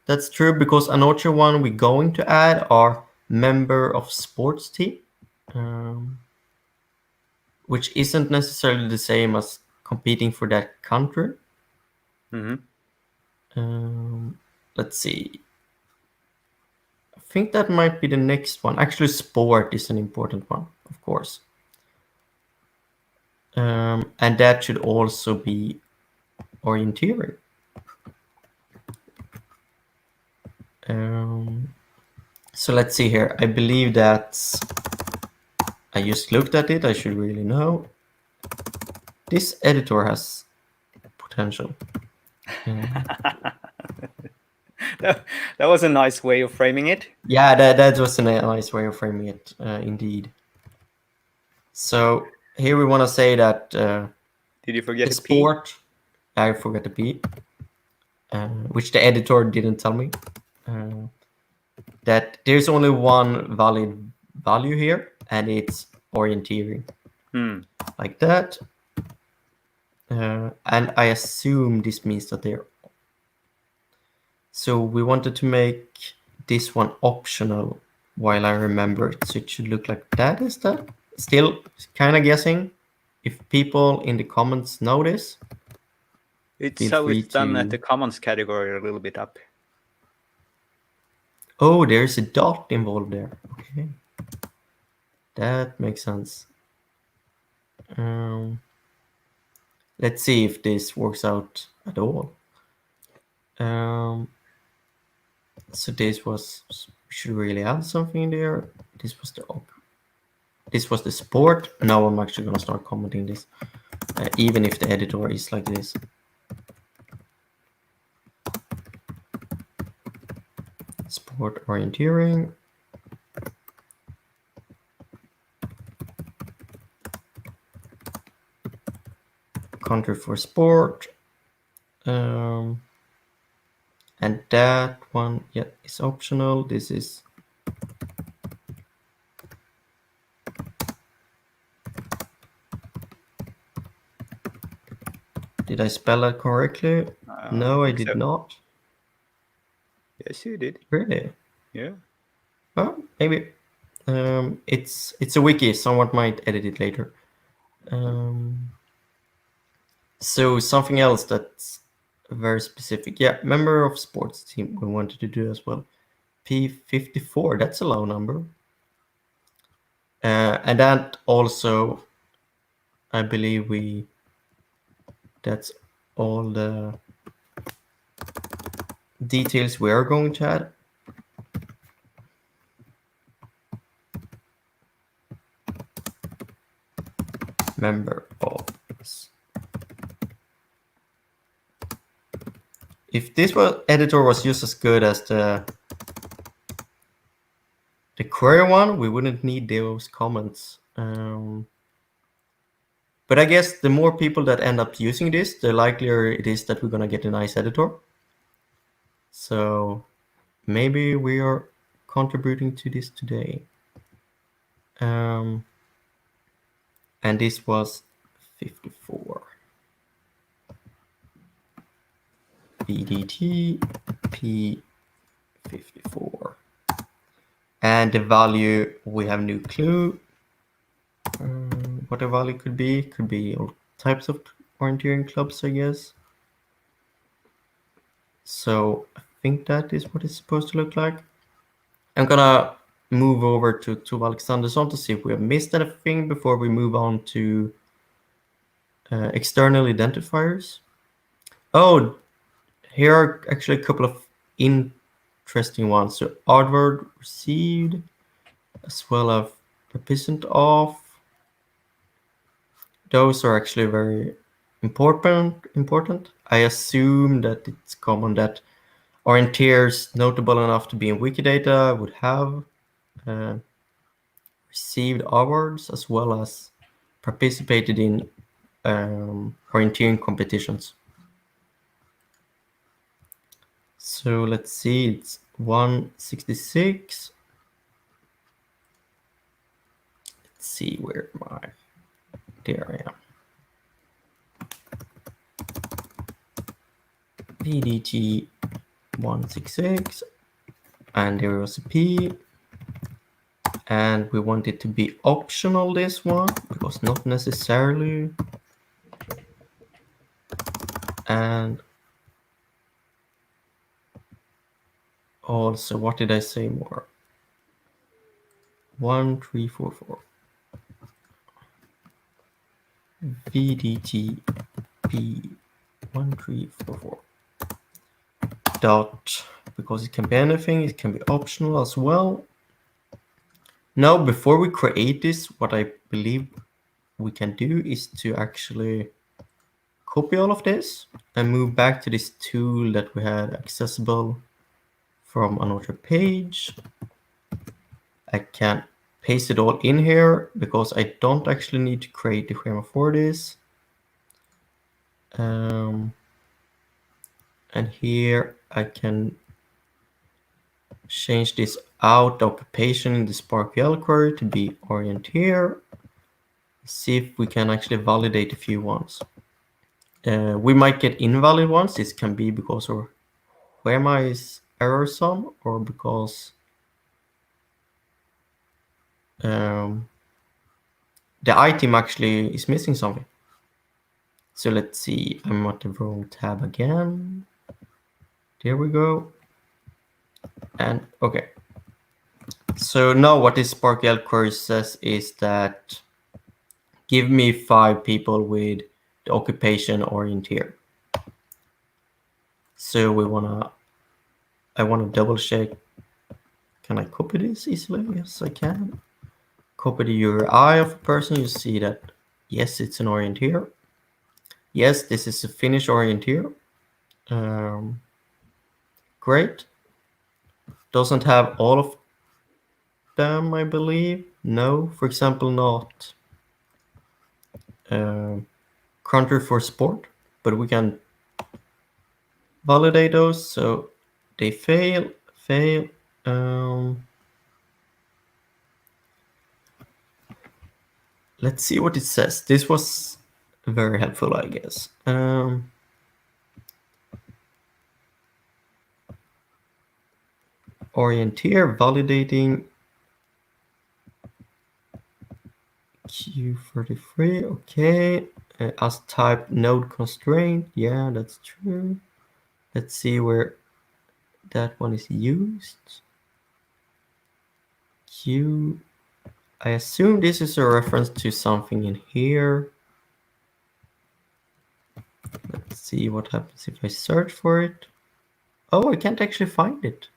Speaker 3: That's true, because another one we're going to add are member of sports team, which isn't necessarily the same as competing for that country. Let's see. I think that might be the next one. Actually, sport is an important one, of course. And that should also be orienteering. So let's see here. I believe that's... I just looked at it. I should really know. This editor has potential.
Speaker 1: That was a nice way of framing it.
Speaker 3: Yeah, that was a nice way of framing it, indeed. So here we want to say that
Speaker 1: Did you forget
Speaker 3: the
Speaker 1: the P?
Speaker 3: sport... I forgot the P, which the editor didn't tell me. That there's only one valid value here, and it's orienteering. Like that. And I assume this means that they're... So we wanted to make this one optional while I remember it. So it should look like that instead. Still kind of guessing. If people in the comments know this,
Speaker 1: It's
Speaker 3: feel
Speaker 1: so
Speaker 3: free
Speaker 1: it's done
Speaker 3: to...
Speaker 1: at the commons category a little bit up.
Speaker 3: Oh, there's a dot involved there. Okay. That makes sense. Let's see if this works out at all. So this was... We should really add something there. This was the sport. Now I'm actually going to start commenting this, even if the editor is like this. Sport orienteering. Country for sport. And that one, yeah, is optional. This is... Did I spell that correctly? No, I did not.
Speaker 1: Yes, you did.
Speaker 3: Really?
Speaker 1: Yeah.
Speaker 3: Well, maybe. It's a wiki. Someone might edit it later. So something else that's very specific. Yeah, member of sports team we wanted to do as well. P54, that's a low number. And that also, I believe that's all the details we are going to add. Member of... If this editor was just as good as the query one, we wouldn't need those comments. But I guess the more people that end up using this, the likelier it is that we're going to get a nice editor. So maybe we are contributing to this today. And this was 54. BDT P54. And the value, we have no clue. What the value could be all types of orienteering clubs, I guess. So I think that is what it's supposed to look like. I'm gonna move over to Alexanderson to see if we have missed anything before we move on to external identifiers. Oh, here are actually a couple of interesting ones. So adword received, as well as proficient of. Those are actually very important. I assume that it's common that orienteers notable enough to be in Wikidata would have received awards as well as participated in orienteering competitions. So let's see, it's 166. Let's see where there I am. VDT 166, and there was a P, and we want it to be optional, this one, because not necessarily. And also, what did I say more? 1344 VDT P 1344 dot, because it can be anything, it can be optional as well. Now, before we create this, what I believe we can do is to actually copy all of this and move back to this tool that we had accessible from another page. I can paste it all in here because I don't actually need to create the schema for this. And here I can change this out occupation in the SparkQL query to be orienteer. See if we can actually validate a few ones. We might get invalid ones. This can be because our schema is error some, or because the item actually is missing something. So let's see, I'm at the wrong tab again. There we go. And okay. So now what this SparkQL query says is that give me 5 people with the occupation orienteer. So I wanna double check. Can I copy this easily? Yes, I can. Copy the URI of a person. You see that, yes, it's an orienteer. Yes, this is a Finnish orienteer. Great. Doesn't have all of them, I believe. No, for example, not country for sport, but we can validate those. So they fail. Let's see what it says. This was very helpful, I guess. Orienteer validating Q33. Okay. As type node constraint. Yeah, that's true. Let's see where that one is used. Q. I assume this is a reference to something in here. Let's see what happens if I search for it. Oh, I can't actually find it.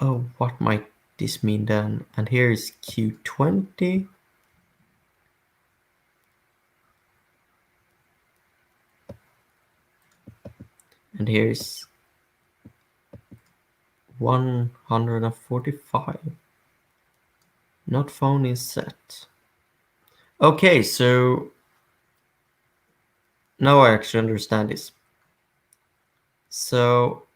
Speaker 3: Oh, what might this mean then? And here is Q20. And here is 145. Not found in set. Okay, so now I actually understand this. So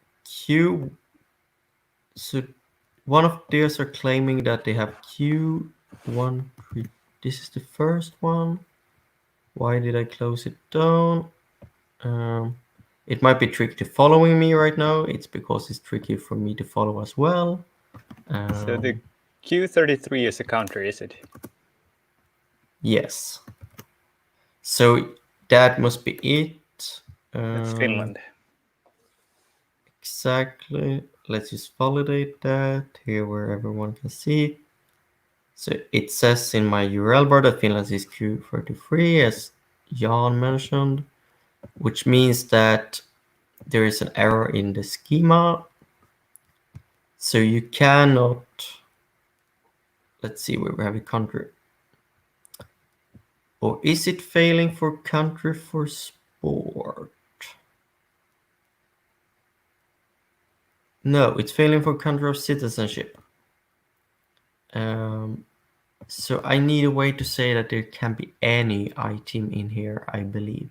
Speaker 3: one of these are claiming that they have Q1. This is the first one. Why did I close it down? It might be tricky to following me right now. It's because it's tricky for me to follow as well.
Speaker 1: So the Q33 is a country, is it?
Speaker 3: Yes. So that must be it.
Speaker 1: That's Finland.
Speaker 3: Exactly. Let's just validate that here where everyone can see. So it says in my URL bar that Finland is Q33, as Jan mentioned, which means that there is an error in the schema. So you cannot, let's see where we have a country. Or is it failing for country for sport? No, it's failing for country of citizenship. So I need a way to say that there can be any item in here, I believe.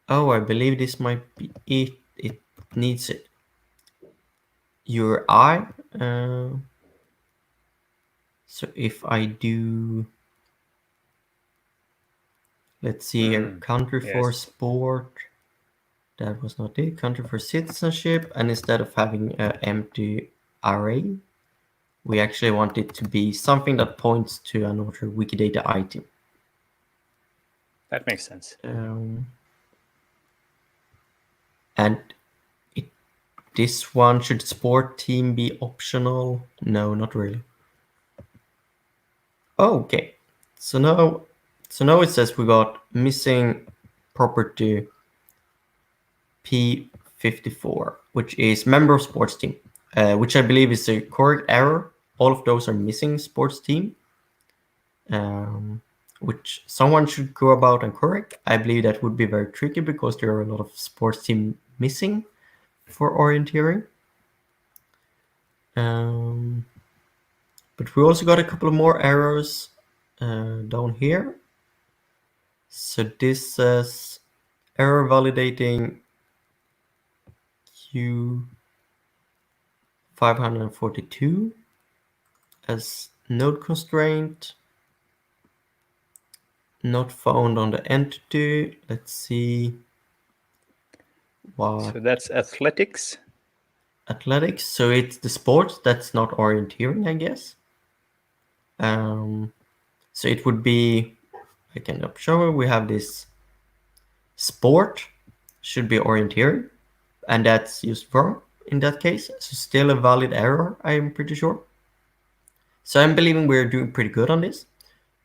Speaker 3: Oh, I believe this might be it. It needs it. Your I. So if I do, let's see here, country for sport. That was not it. Country for citizenship. And instead of having an empty array, we actually want it to be something that points to another Wikidata item.
Speaker 1: That makes sense.
Speaker 3: And this one, should sport team be optional? No, not really. Okay, so now it says we got missing property P54, which is member of sports team, which I believe is a correct error. All of those are missing sports team, which someone should go about and correct. I believe that would be very tricky because there are a lot of sports team missing for orienteering. But we also got a couple of more errors down here. So this says error validating Q542 as node constraint, not found on the entity. Let's see what.
Speaker 1: So that's athletics.
Speaker 3: Athletics. So it's the sport that's not orienteering, I guess. So it would be, I can show you, we have this sport should be orienteering, and that's used for in that case. So still a valid error, I'm pretty sure. So I'm believing we're doing pretty good on this.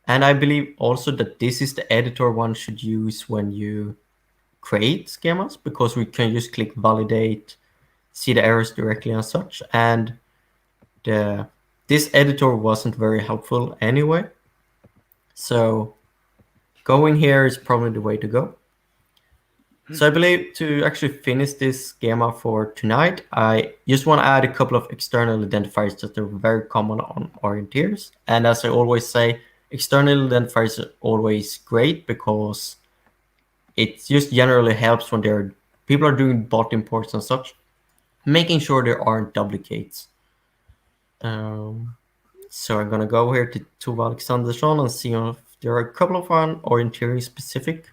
Speaker 3: And I believe also that this is the editor one should use when you create schemas, because we can just click validate, see the errors directly and such. And this editor wasn't very helpful anyway. So going here is probably the way to go. So I believe to actually finish this schema for tonight, I just want to add a couple of external identifiers that are very common on orienteers. And as I always say, external identifiers are always great because it just generally helps when people are doing bot imports and such, making sure there aren't duplicates. So I'm gonna go here to Alexandersson and see if there are a couple of orienteering specific,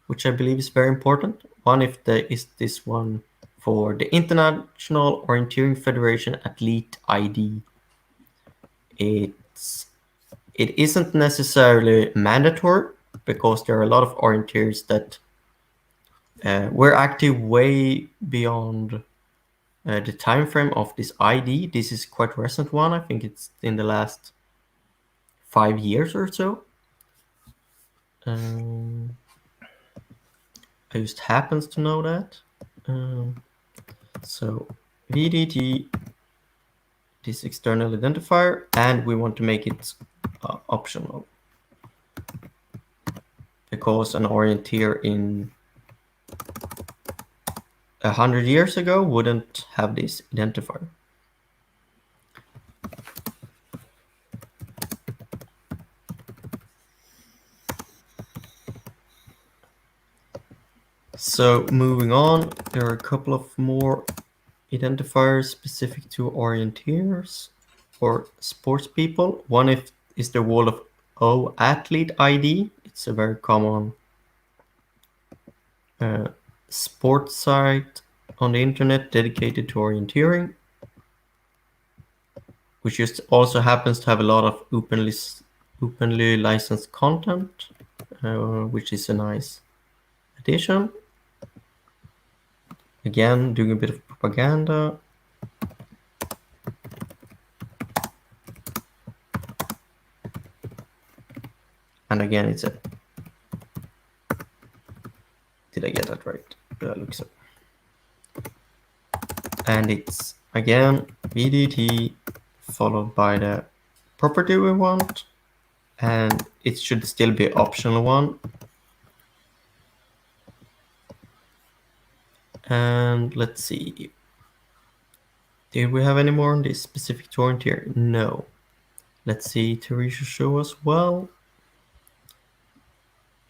Speaker 3: which I believe is very important. One is this one for the International Orienteering Federation Athlete ID. It isn't necessarily mandatory because there are a lot of orienteers that were active way beyond the time frame of this ID. This is quite recent one. I think it's in the last 5 years or so. I just happens to know that. So VDG, this external identifier, and we want to make it optional because an orienteer in 100 years ago wouldn't have this identifier. So moving on, there are a couple of more identifiers specific to orienteers or sports people. One is the wall of O athlete ID. It's a very common sports site on the internet dedicated to orienteering, which just also happens to have a lot of openly licensed content, which is a nice addition. Again, doing a bit of propaganda. And again, it's a... Did I get that right? I look so. And it's, again, VDT followed by the property we want. And it should still be optional one. And let's see. Did we have any more on this specific torrent here? No. Let's see, Teresa show us well.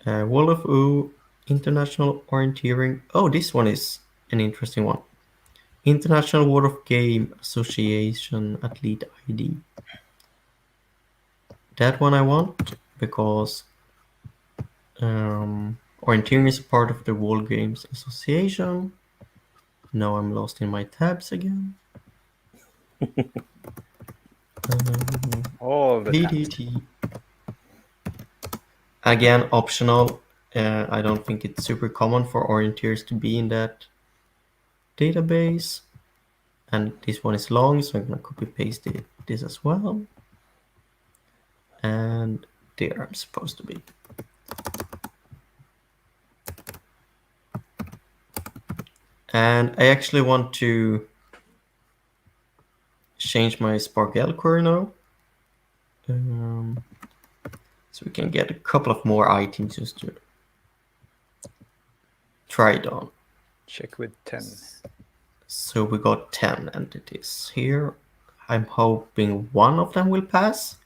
Speaker 3: Wall of O, International Orienteering. Oh, this one is an interesting one. International World of Game Association Athlete ID. That one I want because orienteering is a part of the World Games Association. Now I'm lost in my tabs again.
Speaker 1: All the time.
Speaker 3: VDT. Again, optional. I don't think it's super common for orienteers to be in that database. And this one is long, so I'm going to copy paste this as well. And there I'm supposed to be. And I actually want to change my SparkL query now. So we can get a couple of more items just to try it on.
Speaker 1: Check with 10.
Speaker 3: So we got 10 entities here. I'm hoping one of them will pass.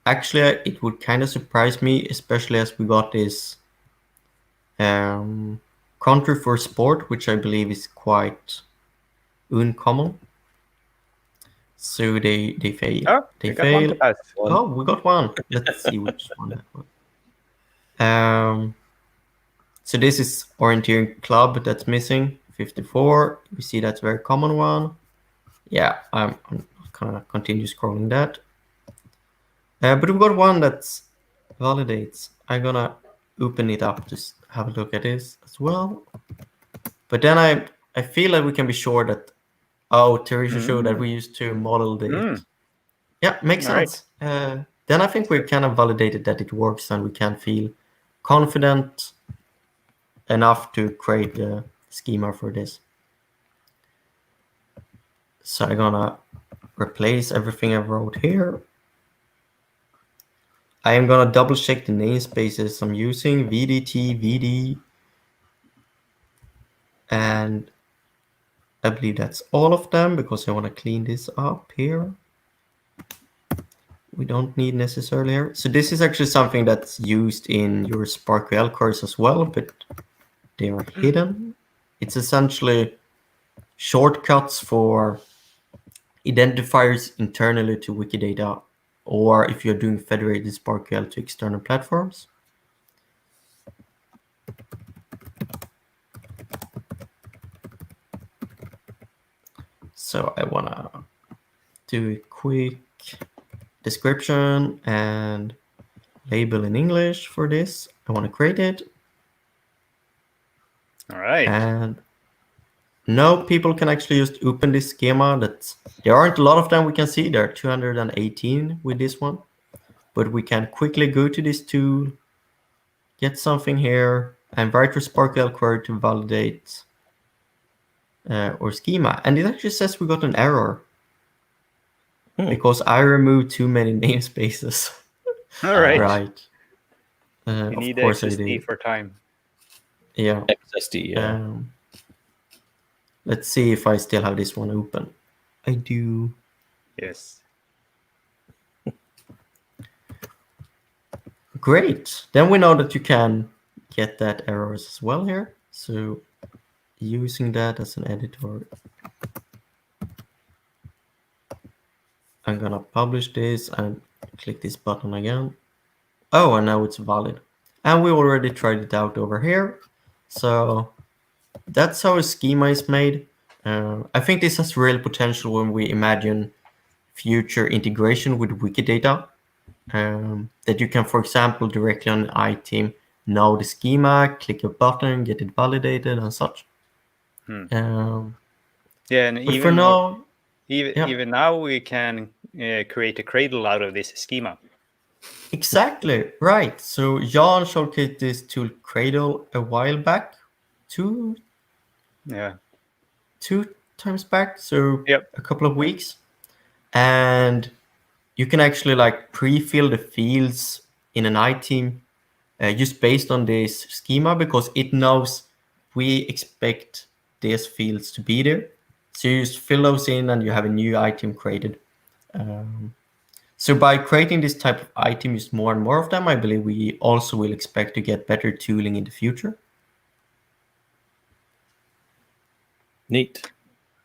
Speaker 3: Actually, it would kind of surprise me, especially as we got this country for sport, which I believe is quite uncommon. So they fail.
Speaker 1: Oh,
Speaker 3: they
Speaker 1: we got one to pass.
Speaker 3: Oh, we got one. Let's see which one that was. So this is orienteering club that's missing, 54. We see that's a very common one. Yeah, I'm gonna continue scrolling that. But we've got one that validates. I'm gonna open it up to have a look at this as well. But then I feel like we can be sure that, oh, Teresa showed that we used to model the... Yeah, makes sense. Right. Then I think we're kind of validated that it works and we can feel confident enough to create the schema for this. So I'm gonna replace everything I wrote here. I am gonna double check the namespaces I'm using, VDT, VD, and I believe that's all of them because I want to clean this up here. We don't need necessarily here. So this is actually something that's used in your SparkL course as well, but they are hidden. It's essentially shortcuts for identifiers internally to Wikidata, or if you're doing federated SparkL to external platforms. So I want to do a quick description and label in English for this. I want to create it.
Speaker 1: All right.
Speaker 3: And now people can actually just open this schema. There aren't a lot of them we can see. There are 218 with this one. But we can quickly go to this tool, get something here, and write our SparkL query to validate our schema. And it actually says we got an error because I removed too many namespaces.
Speaker 1: All right.
Speaker 3: Right.
Speaker 1: You need XSD for time.
Speaker 3: Yeah.
Speaker 2: XSD, yeah.
Speaker 3: Let's see if I still have this one open. I do.
Speaker 1: Yes.
Speaker 3: Great. Then we know that you can get that errors as well here. So using that as an editor, I'm gonna publish this and click this button again. Oh, and now it's valid. And we already tried it out over here. So that's how a schema is made. I think this has real potential when we imagine future integration with Wikidata. That you can, for example, directly on the iTeam know the schema, click a button, get it validated and such.
Speaker 1: Yeah, and
Speaker 3: But for now,
Speaker 1: even now we can create a cradle out of this schema.
Speaker 3: exactly right. So Jan showcased this tool Cradle a while back, two times back, so
Speaker 1: Yep.
Speaker 3: a couple of weeks, and you can actually like pre-fill the fields in an item just based on this schema because it knows we expect these fields to be there. So you just fill those in and you have a new item created. So by creating this type of item, just more and more of them, I believe we also will expect to get better tooling in the future.
Speaker 2: Neat.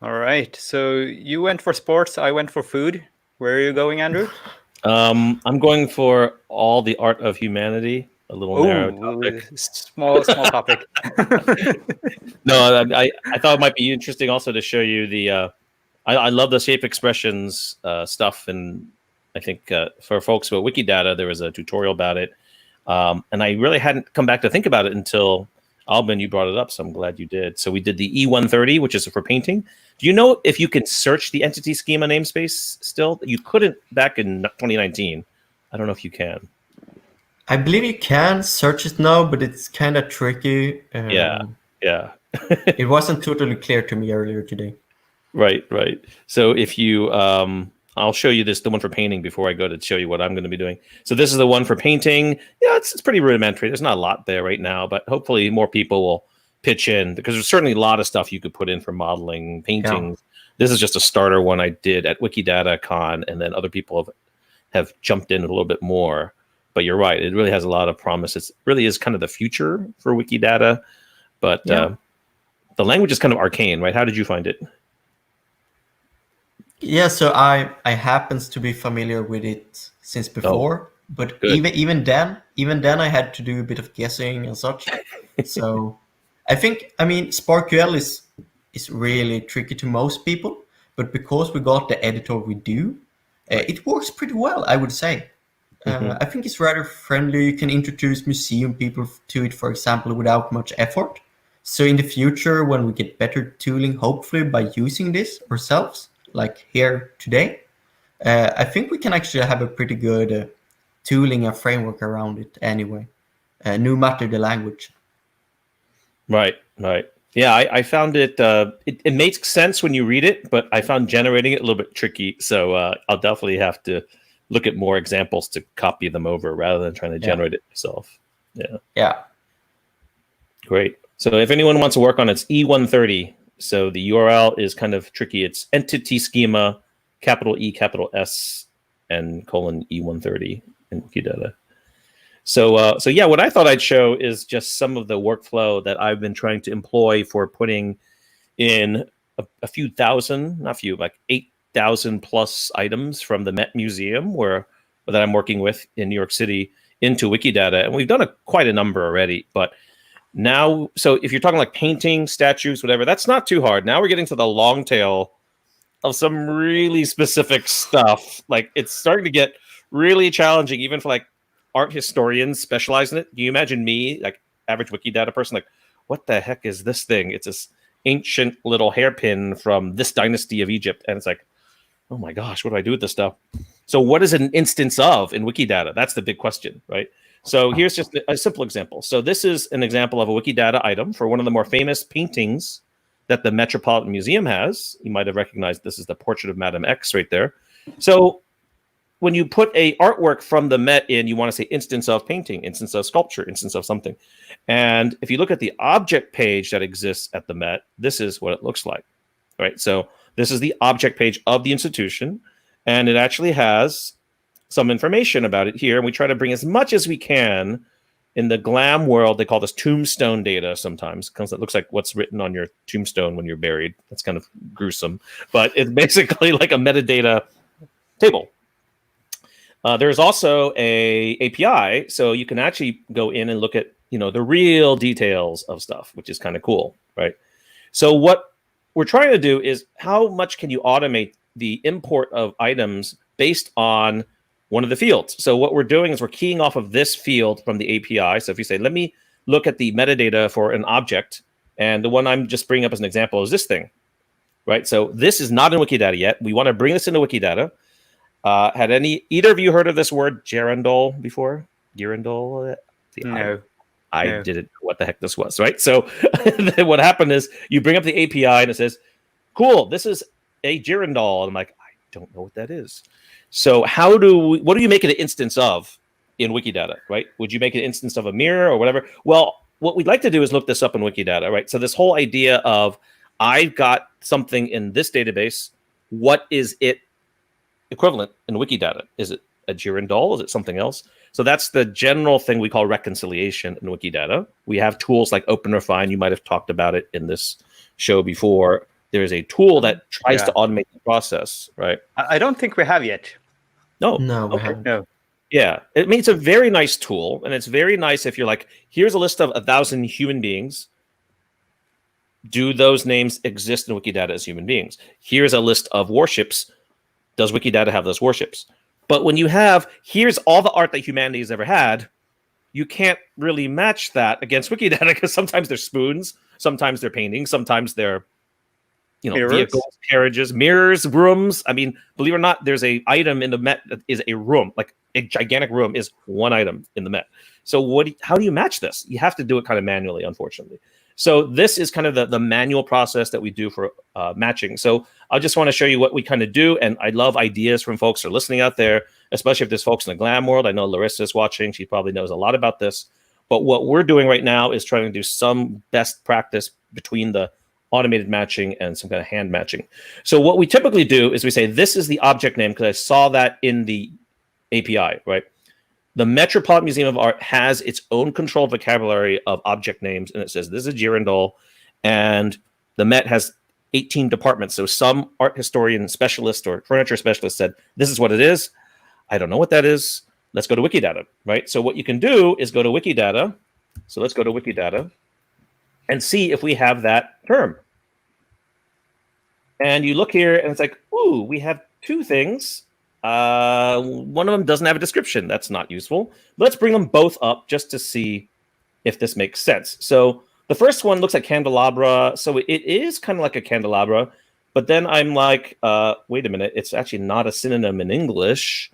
Speaker 1: All right. So you went for sports. I went for food. Where are you going, Andrew?
Speaker 2: I'm going for all the art of humanity. A little narrow topic.
Speaker 1: Small topic.
Speaker 2: No, I thought it might be interesting also to show you the. I love the shape expressions stuff, and I think for folks with Wikidata, there was a tutorial about it, and I really hadn't come back to think about it until Albin, you brought it up, so I'm glad you did. So we did the E130, which is for painting. Do you know if you can search the entity schema namespace still? You couldn't back in 2019. I don't know if you can.
Speaker 3: I believe you can search it now, but it's kind of tricky.
Speaker 2: Yeah.
Speaker 3: It wasn't totally clear to me earlier today.
Speaker 2: Right. So if you, I'll show you the one for painting before I go to show you what I'm going to be doing. So this is the one for painting. Yeah, it's pretty rudimentary. There's not a lot there right now, but hopefully more people will pitch in because there's certainly a lot of stuff you could put in for modeling, painting. Yeah. This is just a starter one I did at Wikidata Con, and then other people have jumped in a little bit more. But you're right. It really has a lot of promise. It really is kind of the future for Wikidata, but the language is kind of arcane, right? How did you find it?
Speaker 3: Yeah, so I happens to be familiar with it since before, but
Speaker 2: good.
Speaker 3: even then I had to do a bit of guessing and such. So I mean SparkQL is really tricky to most people, but because we got the editor we do, it works pretty well, I would say. I think it's rather friendly. You can introduce museum people to it, for example, without much effort. So in the future, when we get better tooling, hopefully by using this ourselves, like here today, I think we can actually have a pretty good tooling and framework around it anyway, no matter the language.
Speaker 2: Right. Yeah, I found it, it makes sense when you read it, but I found generating it a little bit tricky. So I'll definitely have to look at more examples to copy them over rather than trying to generate it yourself. Yeah. Great. So if anyone wants to work on it, it's E130. So the URL is kind of tricky. It's entity schema, capital E, capital S, and :E130 in Wikidata. So yeah, what I thought I'd show is just some of the workflow that I've been trying to employ for putting in a few thousand, not few, like 8,000 plus items from the Met Museum that I'm working with in New York City into Wikidata. And we've done quite a number already, but now, so if you're talking like painting, statues, whatever, that's not too hard. Now we're getting to the long tail of some really specific stuff. Like it's starting to get really challenging, even for like art historians specialized in it. Can you imagine me, like average Wikidata person, like, what the heck is this thing? It's this ancient little hairpin from this dynasty of Egypt. And it's like, oh my gosh, what do I do with this stuff? So what is an instance of in Wikidata? That's the big question, right? So here's just a simple example. So this is an example of a Wikidata item for one of the more famous paintings that the Metropolitan Museum has. You might have recognized this is the portrait of Madame X right there. So when you put a artwork from the Met in, you want to say instance of painting, instance of sculpture, instance of something. And if you look at the object page that exists at the Met, this is what it looks like, right? So this is the object page of the institution, and it actually has some information about it here. And we try to bring as much as we can in the glam world. They call this tombstone data sometimes, because it looks like what's written on your tombstone when you're buried. That's kind of gruesome, but it's basically like a metadata table. There's also a API, so you can actually go in and look at, the real details of stuff, which is kind of cool, right? So what we're trying to do is how much can you automate the import of items based on one of the fields. So what we're doing is we're keying off of this field from the API. So if you say, let me look at the metadata for an object, And the one I'm just bringing up as an example is this thing, right? So this is not in Wikidata yet. We want to bring this into Wikidata. Had either of you heard of this word gerundol before? Gerundol?
Speaker 1: No.
Speaker 2: I didn't know what the heck this was, right? So what happened is you bring up the API and it says, cool, this is a gerundol. And I'm like, I don't know what that is. So what do you make it an instance of in Wikidata, right? Would you make an instance of a mirror or whatever? Well, what we'd like to do is look this up in Wikidata, right? So this whole idea of I've got something in this database, what is it equivalent in Wikidata? Is it a gerundol? Is it something else? So that's the general thing we call reconciliation in Wikidata. We have tools like OpenRefine. You might have talked about it in this show before. There's a tool that tries to automate the process, right?
Speaker 1: I don't think we have yet.
Speaker 2: No,
Speaker 3: we haven't.
Speaker 1: No.
Speaker 2: Yeah, it's a very nice tool, and it's very nice if you're like, here's a list of 1,000 human beings. Do those names exist in Wikidata as human beings? Here's a list of warships. Does Wikidata have those warships? But when you have, here's all the art that humanity has ever had, you can't really match that against Wikidata because sometimes they're spoons, sometimes they're paintings, sometimes they're vehicles, carriages, mirrors, rooms. I mean, believe it or not, there's a item in the Met that is a room, like a gigantic room is one item in the Met. So how do you match this? You have to do it kind of manually, unfortunately. So this is kind of the manual process that we do for matching. So I just want to show you what we kind of do. And I love ideas from folks who are listening out there, especially if there's folks in the GLAM world. I know Larissa is watching. She probably knows a lot about this. But what we're doing right now is trying to do some best practice between the automated matching and some kind of hand matching. So what we typically do is we say, this is the object name because I saw that in the API, right? The Metropolitan Museum of Art has its own controlled vocabulary of object names, and it says this is a gerundol, and the Met has 18 departments. So some art historian specialist or furniture specialist said, this is what it is. I don't know what that is. Let's go to Wikidata, right? So what you can do is go to Wikidata. So let's go to Wikidata and see if we have that term. And you look here, and it's like, ooh, we have two things. One of them doesn't have a description. That's not useful. Let's bring them both up just to see if this makes sense. So the first one looks like candelabra. So it is kind of like a candelabra. But then I'm like, wait a minute. It's actually not a synonym in English.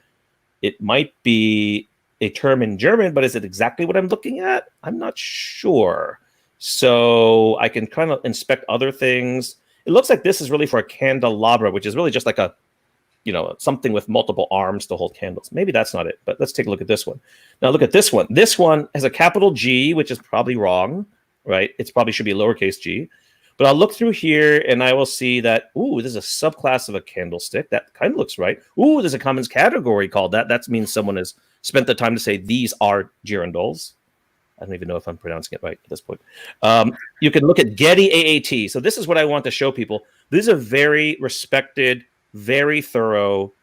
Speaker 2: It might be a term in German, but is it exactly what I'm looking at? I'm not sure. So I can kind of inspect other things. It looks like this is really for a candelabra, which is really just like a, something with multiple arms to hold candles. Maybe that's not it, but let's take a look at this one. Now look at this one. This one has a capital G, which is probably wrong, right? It probably should be a lowercase g. But I'll look through here and I will see that, ooh, there's a subclass of a candlestick. That kind of looks right. Ooh, there's a commons category called that. That means someone has spent the time to say these are girandoles. I don't even know if I'm pronouncing it right at this point. You can look at Getty AAT. So this is what I want to show people. This is a very respected, very thorough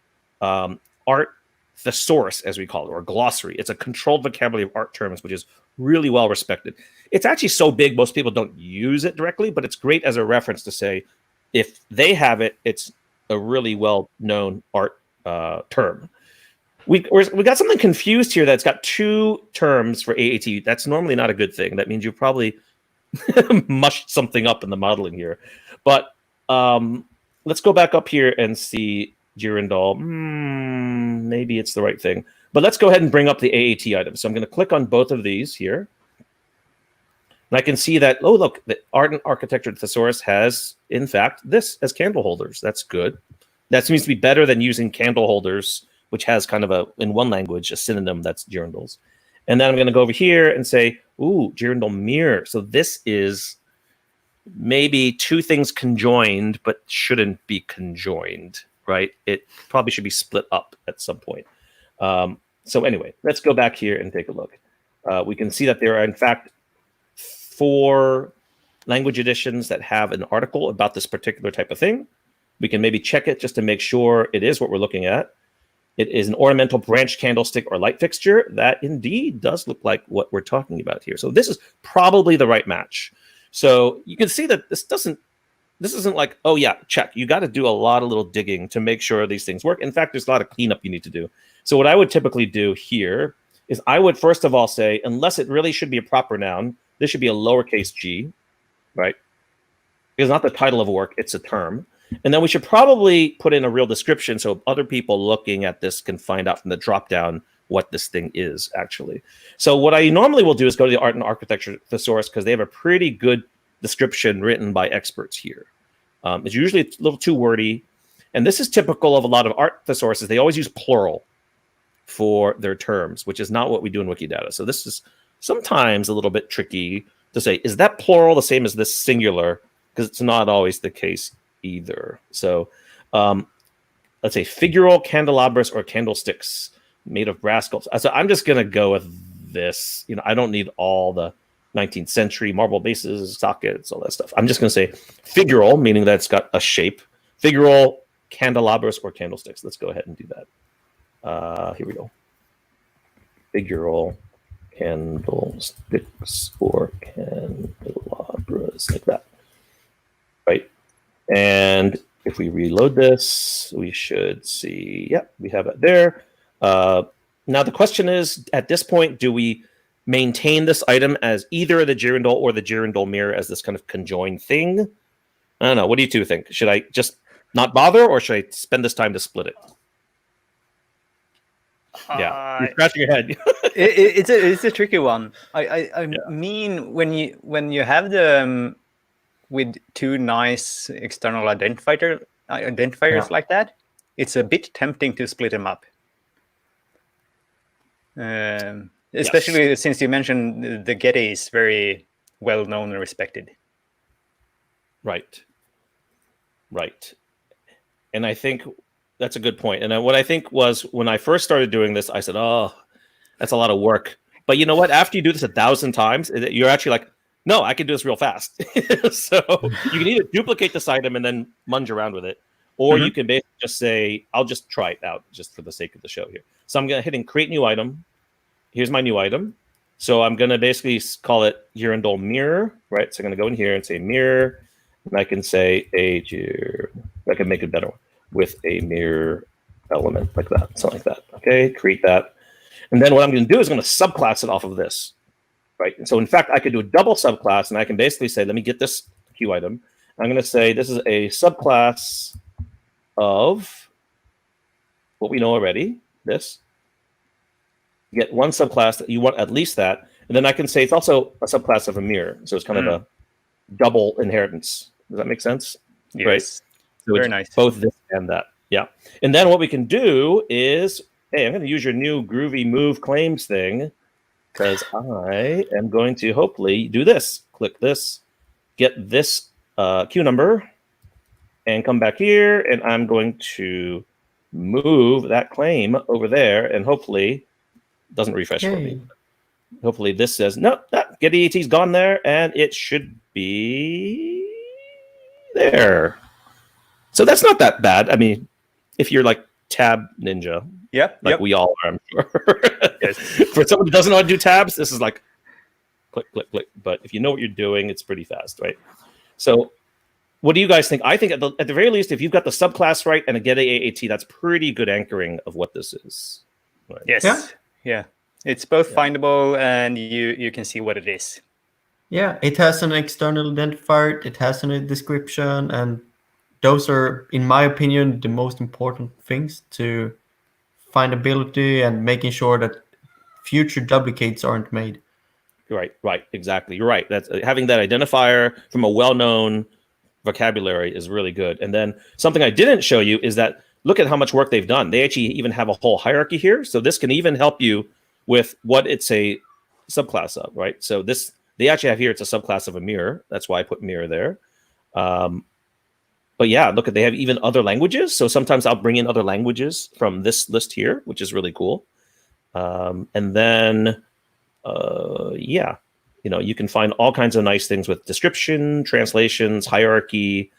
Speaker 2: art thesaurus, as we call it, or glossary. It's a controlled vocabulary of art terms, which is really well respected. It's actually so big, most people don't use it directly, but it's great as a reference to say, if they have it, it's a really well-known art term. We got something confused here that's got two terms for AAT. That's normally not a good thing. That means you probably mushed something up in the modeling here. But let's go back up here and see girandol. Maybe it's the right thing. But let's go ahead and bring up the AAT item. So I'm going to click on both of these here. And I can see that, oh, look, the Art and Architecture Thesaurus has, in fact, this as candle holders. That's good. That seems to be better than using candle holders, which has kind of in one language, a synonym that's girandoles. And then I'm going to go over here and say, ooh, girandol mirror. So this is maybe two things conjoined, but shouldn't be conjoined, right? It probably should be split up at some point. So anyway, let's go back here and take a look. We can see that there are, in fact, 4 language editions that have an article about this particular type of thing. We can maybe check it just to make sure it is what we're looking at. It is an ornamental branch candlestick or light fixture. That indeed does look like what we're talking about here. So this is probably the right match. So you can see that this isn't like, oh yeah, check. You got to do a lot of little digging to make sure these things work. In fact, there's a lot of cleanup you need to do. So what I would typically do here is I would first of all say, unless it really should be a proper noun, this should be a lowercase g. right? It's not the title of a work, it's a term. And then we should probably put in a real description so other people looking at this can find out from the dropdown what this thing is actually. So what I normally will do is go to the Art and Architecture thesaurus because they have a pretty good description written by experts here. It's usually a little too wordy. And this is typical of a lot of art thesauruses. They always use plural for their terms, which is not what we do in Wikidata. So this is sometimes a little bit tricky to say, is that plural the same as this singular? Because it's not always the case either. So let's say figural candelabras or candlesticks made of brass sculpts. So I'm just going to go with this. I don't need all the 19th century marble bases, sockets, all that stuff. I'm just going to say figural, meaning that it's got a shape. Figural candelabras or candlesticks. Let's go ahead and do that. Here we go. Figural candlesticks or candelabras, like that. Right? And if we reload this, we should see, yep, we have it there. Now the question is, at this point, do we maintain this item as either the girandole or the girandole mirror as this kind of conjoined thing? I don't know. What do you two think? Should I just not bother, or should I spend this time to split it? Yeah, you're scratching your head.
Speaker 1: It's a tricky one. I mean, when you have the with two nice external identifiers like that, it's a bit tempting to split them up. Especially since you mentioned the Getty is very well known and respected.
Speaker 2: Right. And I think that's a good point. And what I think was when I first started doing this, I said, oh, that's a lot of work. But you know what? After you do this 1,000 times, you're actually like, no, I can do this real fast. So you can either duplicate this item and then munge around with it, or you can basically just say, I'll just try it out just for the sake of the show here. So I'm going to hit create new item. Here's my new item. So I'm going to basically call it girandole mirror, right? So I'm going to go in here and say mirror, and I can say I can make it better with a mirror element like that, something like that. Okay, create that. And then what I'm going to do is I'm going to subclass it off of this, right? And so in fact, I could do a double subclass, and I can basically say, let me get this Q item. I'm going to say this is a subclass of what we know already, this. You get one subclass that you want at least that. And then I can say it's also a subclass of a mirror. So it's kind of a double inheritance. Does that make sense?
Speaker 1: Yes.
Speaker 2: Right. So
Speaker 1: very
Speaker 2: it's
Speaker 1: nice.
Speaker 2: Both this and that. Yeah. And then what we can do is, hey, I'm going to use your new groovy move claims thing because I am going to hopefully do this. Click this, get this Q number, and come back here. And I'm going to move that claim over there, and hopefully doesn't refresh for me. Hopefully this says, no, that get EAT's gone there, and it should be there. So that's not that bad. I mean, if you're like tab ninja, we all are, I'm sure.
Speaker 1: Yes.
Speaker 2: For someone who doesn't know how to do tabs, this is like click, click, click. But if you know what you're doing, it's pretty fast, right? So what do you guys think? I think at the very least, if you've got the subclass right and a get AAT, that's pretty good anchoring of what this is. Right?
Speaker 1: Yes. Yeah. It's both findable and you can see what it is.
Speaker 3: Yeah, it has an external identifier, it has a description, and those are, in my opinion, the most important things to findability and making sure that future duplicates aren't made.
Speaker 2: Right, exactly. You're right. That's having that identifier from a well-known vocabulary is really good. And then something I didn't show you is that look at how much work they've done. They actually even have a whole hierarchy here. So this can even help you with what it's a subclass of, right? So this, they actually have here, it's a subclass of a mirror. That's why I put mirror there. But yeah, look at, they have even other languages. So sometimes I'll bring in other languages from this list here, which is really cool. And then, you can find all kinds of nice things with description, translations, hierarchy.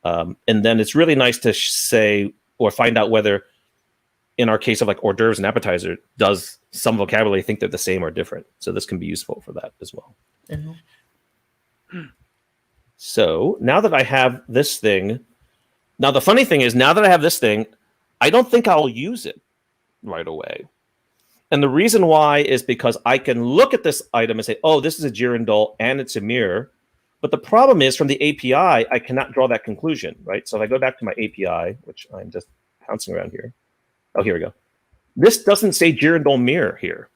Speaker 2: And then it's really nice to say or find out whether, in our case of like hors d'oeuvres and appetizer, does some vocabulary think they're the same or different? So this can be useful for that as well. Mm-hmm. So now that I have this thing, now the funny thing is, now that I have this thing, I don't think I'll use it right away. And the reason why is because I can look at this item and say, oh, this is a girandole and it's a mirror. But the problem is from the API, I cannot draw that conclusion, right? So if I go back to my API, which I'm just bouncing around here. Oh, here we go. This doesn't say Girandol mirror here.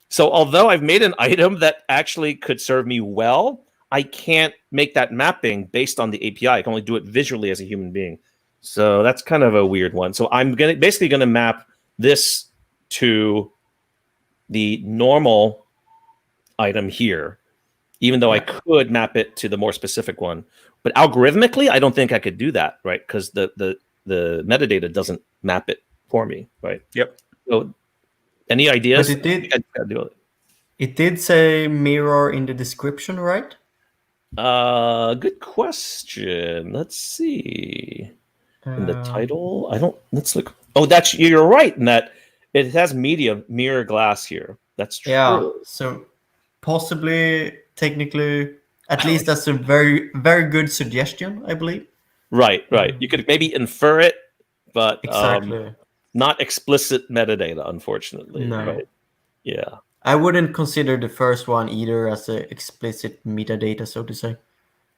Speaker 2: So although I've made an item that actually could serve me well, I can't make that mapping based on the API. I can only do it visually as a human being. So that's kind of a weird one. So I'm basically going to map this to the normal item here, even though I could map it to the more specific one. But algorithmically, I don't think I could do that, right? Because the metadata doesn't map it for me, right?
Speaker 1: Yep.
Speaker 2: So any ideas?
Speaker 3: But it did say mirror in the description, right?
Speaker 2: Good question. Let's see. In the title, let's look. Oh, you're right in that it has media mirror glass here. That's true.
Speaker 3: Yeah, so possibly, technically, at least that's a very, very good suggestion, I believe.
Speaker 2: Right. You could maybe infer it, but
Speaker 3: exactly.
Speaker 2: Not explicit metadata, unfortunately.
Speaker 3: No.
Speaker 2: Right? Yeah.
Speaker 3: I wouldn't consider the first one either as an explicit metadata, so to say.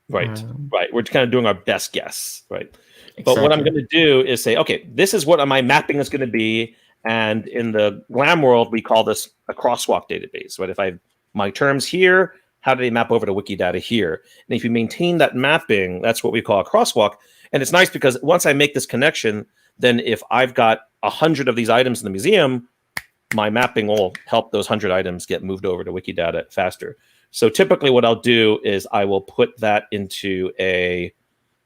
Speaker 2: Right. We're kind of doing our best guess, right?
Speaker 3: Exactly.
Speaker 2: But what I'm going to do is say, okay, this is what my mapping is going to be. And in the GLAM world, we call this a crosswalk database, right? If I have my terms here, how do they map over to Wikidata here? And if you maintain that mapping, that's what we call a crosswalk. And it's nice because once I make this connection, then if I've got 100 of these items in the museum, my mapping will help those 100 items get moved over to Wikidata faster. So typically what I'll do is I will put that into a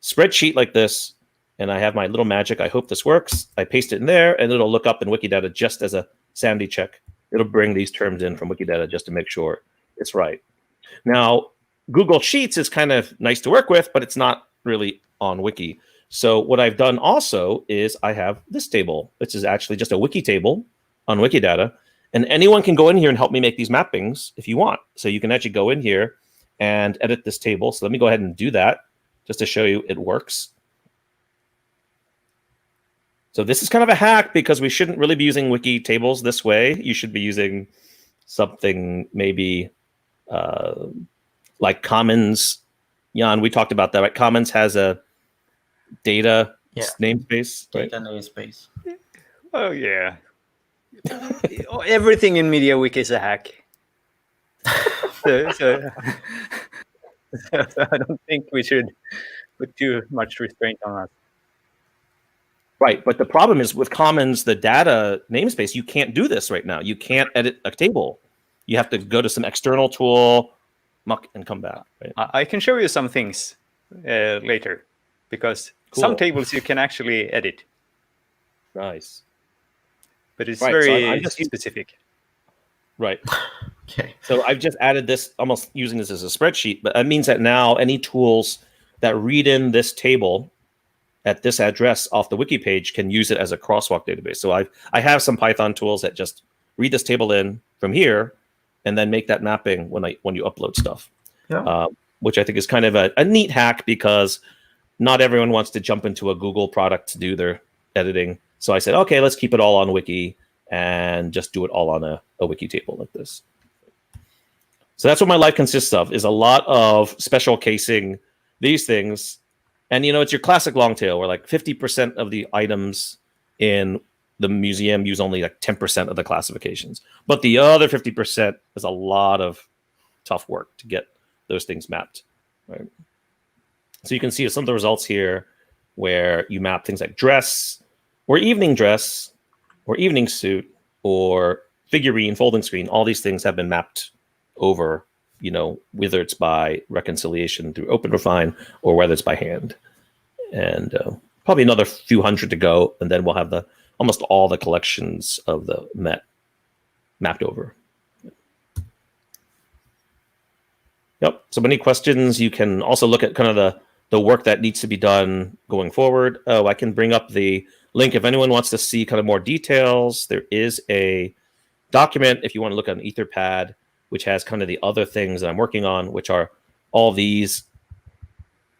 Speaker 2: spreadsheet like this, and I have my little magic. I hope this works. I paste it in there, and it'll look up in Wikidata just as a sanity check. It'll bring these terms in from Wikidata just to make sure it's right. Now, Google Sheets is kind of nice to work with, but it's not really on Wiki. So what I've done also is I have this table, which is actually just a Wiki table on Wikidata. And anyone can go in here and help me make these mappings if you want. So you can actually go in here and edit this table. So let me go ahead and do that just to show you it works. So this is kind of a hack because we shouldn't really be using wiki tables this way. You should be using something maybe like Commons. Jan, we talked about that, right? Commons has a data namespace. Right?
Speaker 3: Data namespace.
Speaker 1: Oh, yeah. Everything in MediaWiki is a hack. So I don't think we should put too much restraint on us.
Speaker 2: Right, but the problem is with Commons, the data namespace, you can't do this right now. You can't edit a table. You have to go to some external tool, muck, and come back. Right?
Speaker 1: I can show you some things later, because some tables you can actually edit.
Speaker 2: Nice.
Speaker 1: But it's
Speaker 2: right,
Speaker 1: very
Speaker 2: so I'm just
Speaker 1: specific.
Speaker 2: Right.
Speaker 3: Okay.
Speaker 2: So I've just added this, almost using this as a spreadsheet, but that means that now any tools that read in this table at this address off the wiki page can use it as a crosswalk database. So I have some Python tools that just read this table in from here and then make that mapping when you upload stuff.
Speaker 3: Yeah.
Speaker 2: Which I think is kind of a neat hack because not everyone wants to jump into a Google product to do their editing. So I said, okay, let's keep it all on wiki and just do it all on a wiki table like this. So that's what my life consists of, is a lot of special casing these things. And, it's your classic long tail where like 50% of the items in the museum use only like 10% of the classifications. But the other 50% is a lot of tough work to get those things mapped. Right? So you can see some of the results here where you map things like dress or evening dress or evening suit or figurine, folding screen. All these things have been mapped over, whether it's by reconciliation through OpenRefine or whether it's by hand. And probably another few hundred to go, and then we'll have almost all the collections of the Met mapped over. Yep. So many questions. You can also look at kind of the work that needs to be done going forward. Oh, I can bring up the link if anyone wants to see kind of more details. There is a document if you want to look on Etherpad, which has kind of the other things that I'm working on, which are all these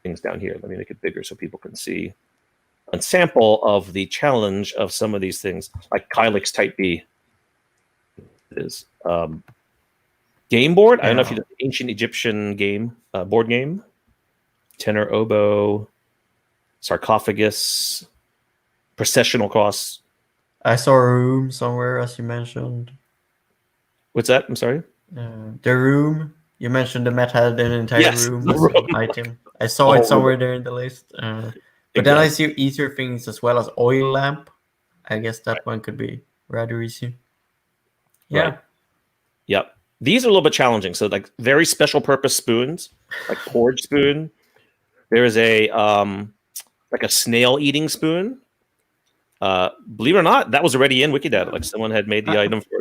Speaker 2: things down here. Let me make it bigger so people can see a sample of the challenge of some of these things, like Kylix type B is. Game board. I don't know if
Speaker 3: Yeah.
Speaker 2: you know the ancient Egyptian game, board game. Tenor, oboe, sarcophagus, processional cross.
Speaker 3: I saw a room somewhere, as you mentioned.
Speaker 2: What's that? I'm sorry.
Speaker 3: The room. You mentioned the Met had an entire
Speaker 2: Yes,
Speaker 3: room
Speaker 2: the
Speaker 3: as
Speaker 2: room.
Speaker 3: an item. I saw
Speaker 2: The
Speaker 3: it
Speaker 2: whole
Speaker 3: somewhere
Speaker 2: room.
Speaker 3: there in the list. But then I see easier things as well as oil lamp. I guess that one could be rather easy. Yeah.
Speaker 2: Right. Yep. These are a little bit challenging. So like very special purpose spoons, like porridge spoon. There is a like a snail eating spoon. Believe it or not, that was already in Wikidata. Like someone had made the item for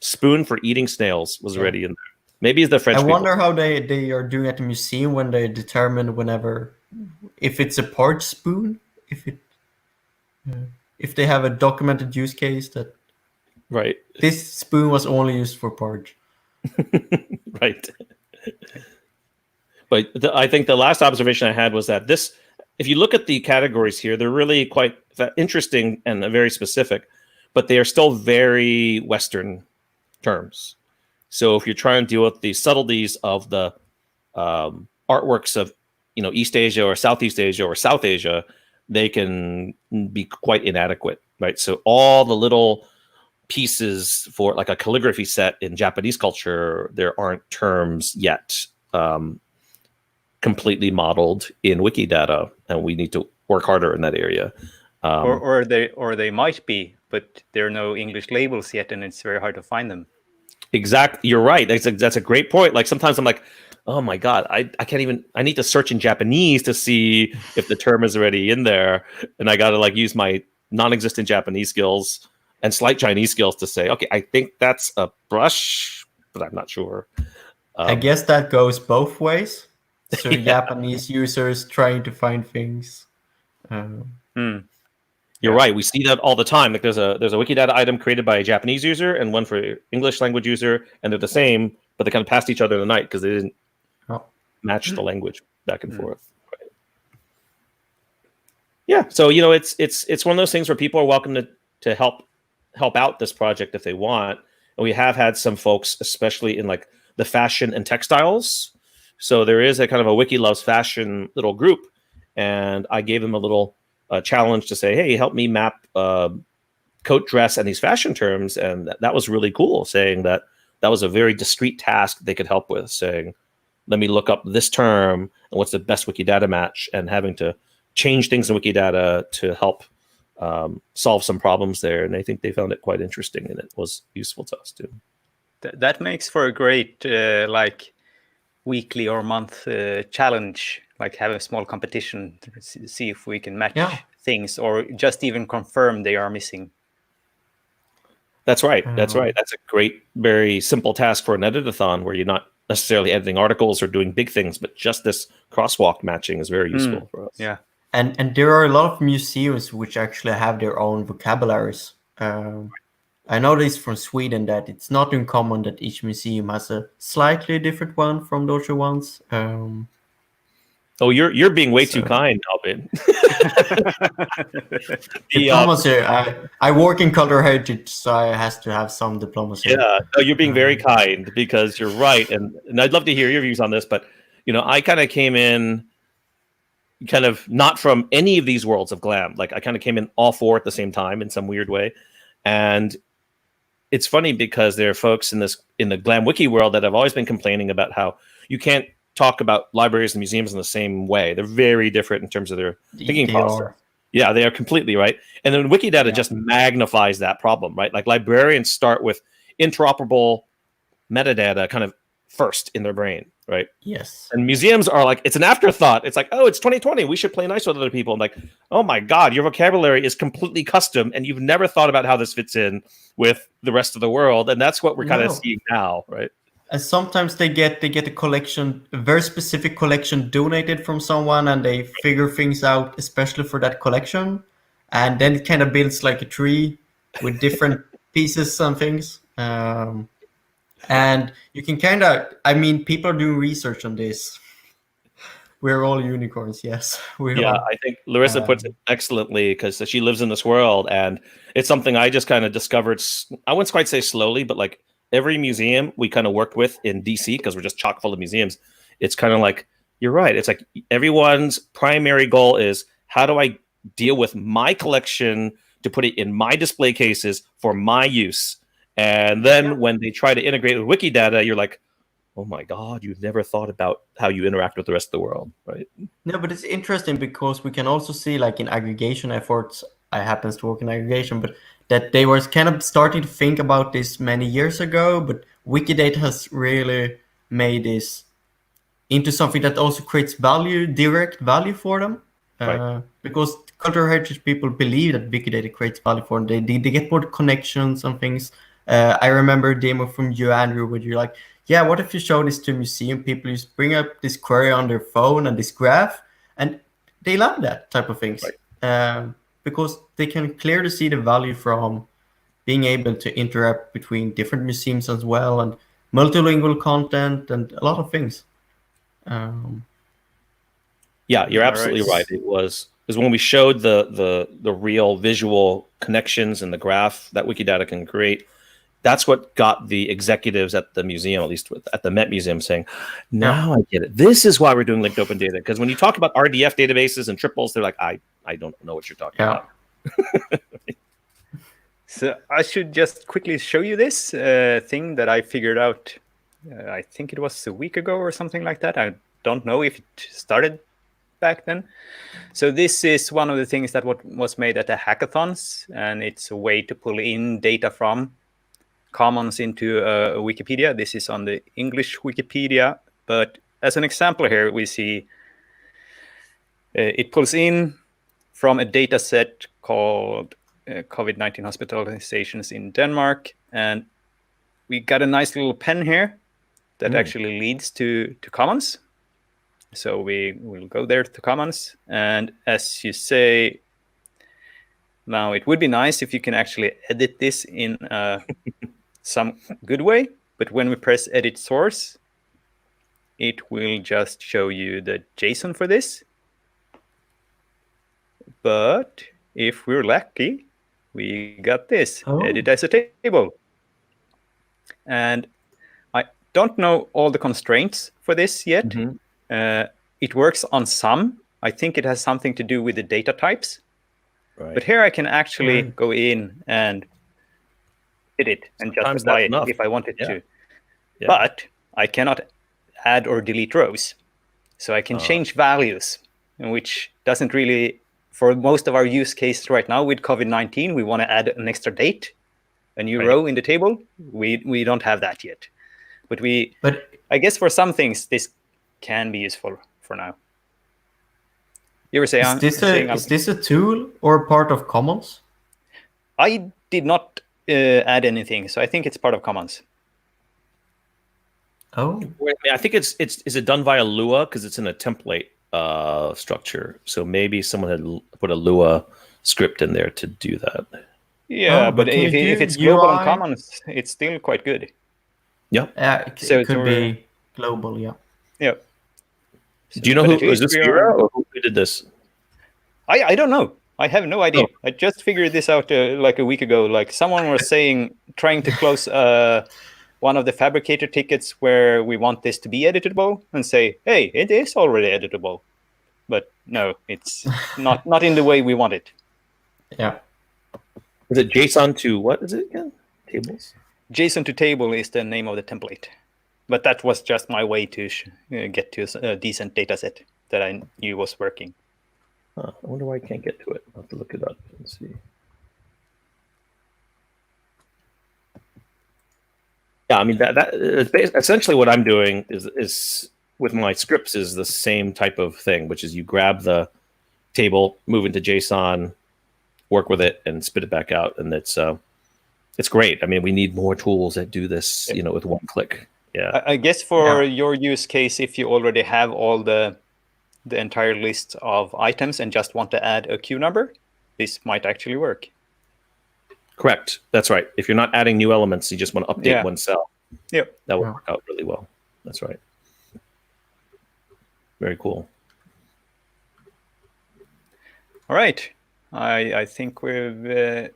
Speaker 2: spoon for eating snails was already in there. Maybe it's the French
Speaker 3: I
Speaker 2: people.
Speaker 3: wonder how they are doing at the museum when they determine if it's a porridge spoon, if they have a documented use case that
Speaker 2: Right.
Speaker 3: this spoon was only used for porridge.
Speaker 2: Right. But I think the last observation I had was that this, if you look at the categories here, they're really quite interesting and very specific, but they are still very Western terms. So if you're trying to deal with the subtleties of the artworks of, East Asia or Southeast Asia or South Asia, they can be quite inadequate, right? So all the little pieces for like a calligraphy set in Japanese culture, there aren't terms yet completely modeled in Wikidata, and we need to work harder in that area.
Speaker 1: Or they might be, but there are no English labels yet, and it's very hard to find them.
Speaker 2: Exactly, you're right. That's a great point. Like sometimes I'm like, oh my god, I can't even. I need to search in Japanese to see if the term is already in there, and I got to like use my non-existent Japanese skills and slight Chinese skills to say, okay, I think that's a brush, but I'm not sure.
Speaker 3: I guess that goes both ways. So
Speaker 2: Yeah.
Speaker 3: Japanese users trying to find things.
Speaker 2: You're right. We see that all the time. Like there's a Wikidata item created by a Japanese user and one for English language user, and they're the same, but they kind of passed each other in the night because they didn't match the language back and forth. Right. Yeah. So it's one of those things where people are welcome to help out this project if they want. And we have had some folks, especially in like the fashion and textiles. So there is a kind of a Wiki Loves Fashion little group, and I gave them a little challenge to say, hey, help me map coat, dress, and these fashion terms. And that was really cool, saying that was a very discrete task they could help with, saying, let me look up this term and what's the best Wikidata match, and having to change things in Wikidata to help solve some problems there. And I think they found it quite interesting, and it was useful to us too.
Speaker 1: That makes for a great like weekly or month challenge, like have a small competition to see if we can match things or just even confirm they are missing.
Speaker 2: That's right. That's right. That's a great, very simple task for an editathon where you're not necessarily editing articles or doing big things, but just this crosswalk matching is very useful for us.
Speaker 1: Yeah.
Speaker 3: And there are a lot of museums which actually have their own vocabularies. I noticed from Sweden that it's not uncommon that each museum has a slightly different one from the other ones.
Speaker 2: Oh, you're being way too kind, Albin.
Speaker 3: Diplomacy. I work in cultural heritage, so I has to have some diplomacy.
Speaker 2: Yeah, no, you're being very kind, because you're right, and I'd love to hear your views on this. But I kind of came in, kind of not from any of these worlds of glam. Like I kind of came in all four at the same time in some weird way, and it's funny because there are folks in the glam wiki world that have always been complaining about how you can't talk about libraries and museums in the same way. They're very different in terms of their thinking process. Yeah, they are completely right. And then Wikidata just magnifies that problem, right? Like librarians start with interoperable metadata kind of first in their brain, right?
Speaker 3: Yes.
Speaker 2: And museums are like, it's an afterthought. It's like, oh, it's 2020. We should play nice with other people. And like, oh my God, your vocabulary is completely custom and you've never thought about how this fits in with the rest of the world. And that's what we're kind of seeing now, right?
Speaker 3: And sometimes they get a collection, a very specific collection donated from someone, and they figure things out especially for that collection. And then it kind of builds like a tree with different pieces and things. And you can kind of, people are doing research on this. We're all unicorns, yes.
Speaker 2: I think Larissa puts it excellently, because she lives in this world, and it's something I just kind of discovered, I wouldn't quite say slowly, but like every museum we kind of worked with in DC, because we're just chock full of museums, it's kind of like, you're right. It's like everyone's primary goal is, how do I deal with my collection to put it in my display cases for my use? And then when they try to integrate with Wikidata, you're like, oh my God, you've never thought about how you interact with the rest of the world, right?
Speaker 3: No, but it's interesting because we can also see, like in aggregation efforts, I happens to work in aggregation, but that they were kind of starting to think about this many years ago, but Wikidata has really made this into something that also creates value, direct value for them.
Speaker 2: Right.
Speaker 3: Because cultural heritage people believe that Wikidata creates value for them. They get more connections and things. I remember a demo from you, Andrew, where you're like, yeah, what if you show this to museum people? You just bring up this query on their phone and this graph, and they love that type of things.
Speaker 2: Right.
Speaker 3: Because they can clearly see the value from being able to interact between different museums as well, and multilingual content and a lot of things.
Speaker 2: Yeah, you're absolutely right. It was when we showed the real visual connections in the graph that Wikidata can create. That's what got the executives at the museum, at least at the Met Museum, saying, now I get it. This is why we're doing linked open data. Because when you talk about RDF databases and triples, they're like, I don't know what you're talking about.
Speaker 1: So I should just quickly show you this thing that I figured out. I think it was a week ago or something like that. I don't know if it started back then. So this is one of the things that was made at the hackathons, and it's a way to pull in data from Commons into Wikipedia. This is on the English Wikipedia, but as an example here, we see it pulls in from a data set called COVID-19 hospitalizations in Denmark, and we got a nice little pen here that actually leads to Commons. So we will go there to Commons, and as you say, now it would be nice if you can actually edit this in some good way, but when we press edit source, it will just show you the JSON for this. But if we're lucky, we got this, edit as a table. And I don't know all the constraints for this yet. It works on some. I think it has something to do with the data types. Right. But here I can actually go in and edit and just apply it if I wanted to. Yeah. But I cannot add or delete rows. So I can change values, which doesn't really, for most of our use cases right now with COVID-19, we want to add an extra date, a new row in the table. We don't have that yet. But I guess for some things, this can be useful for now. You were saying,
Speaker 3: is this a tool or part of Commons?
Speaker 1: I did not add anything, so I think it's part of Commons.
Speaker 2: I think is it done via Lua, because it's in a template structure. So maybe someone had put a Lua script in there to do that.
Speaker 1: Yeah, but if it's global on Commons, it's still quite good.
Speaker 2: Yeah.
Speaker 3: It could be global, yeah.
Speaker 1: Yeah.
Speaker 2: So, do you know who was this Vera, or who did this?
Speaker 1: I don't know. I have no idea. I just figured this out like a week ago. Like someone was trying to close one of the fabricator tickets where we want this to be editable, and say, hey, it is already editable. But no, it's not in the way we want it.
Speaker 3: Yeah.
Speaker 2: Is it JSON to what is it again? Tables?
Speaker 1: JSON to table is the name of the template. But that was just my way to get to a decent data set that I knew was working.
Speaker 2: I wonder why I can't get to it. I'll have to look it up and see. Yeah, I mean that essentially what I'm doing is with my scripts is the same type of thing, which is you grab the table, move into JSON, work with it, and spit it back out, and it's great. I mean, we need more tools that do this, with one click. Yeah,
Speaker 1: I guess for your use case, if you already have all the entire list of items and just want to add a queue number, this might actually work.
Speaker 2: Correct. That's right. If you're not adding new elements, you just want to update one cell.
Speaker 1: Yep.
Speaker 2: That will work out really well. That's right. Very cool.
Speaker 1: All right. I think we've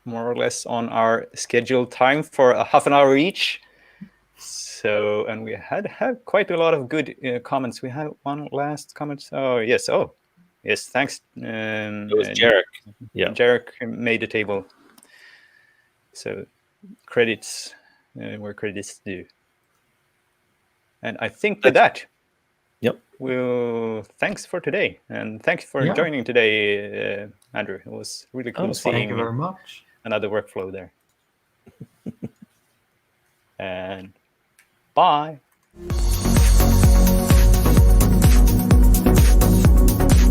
Speaker 1: more or less on our scheduled time for a half an hour each. So, and we had quite a lot of good comments. We had one last comment. Oh, yes. Thanks.
Speaker 2: It was Jarek. Yeah.
Speaker 1: Jarek made the table. So credits where credits due. And I think with that,
Speaker 2: yep.
Speaker 1: Well, thanks for today, and thanks for joining today, Andrew. It was really cool seeing
Speaker 3: Thank you very much.
Speaker 1: Another workflow there. And bye.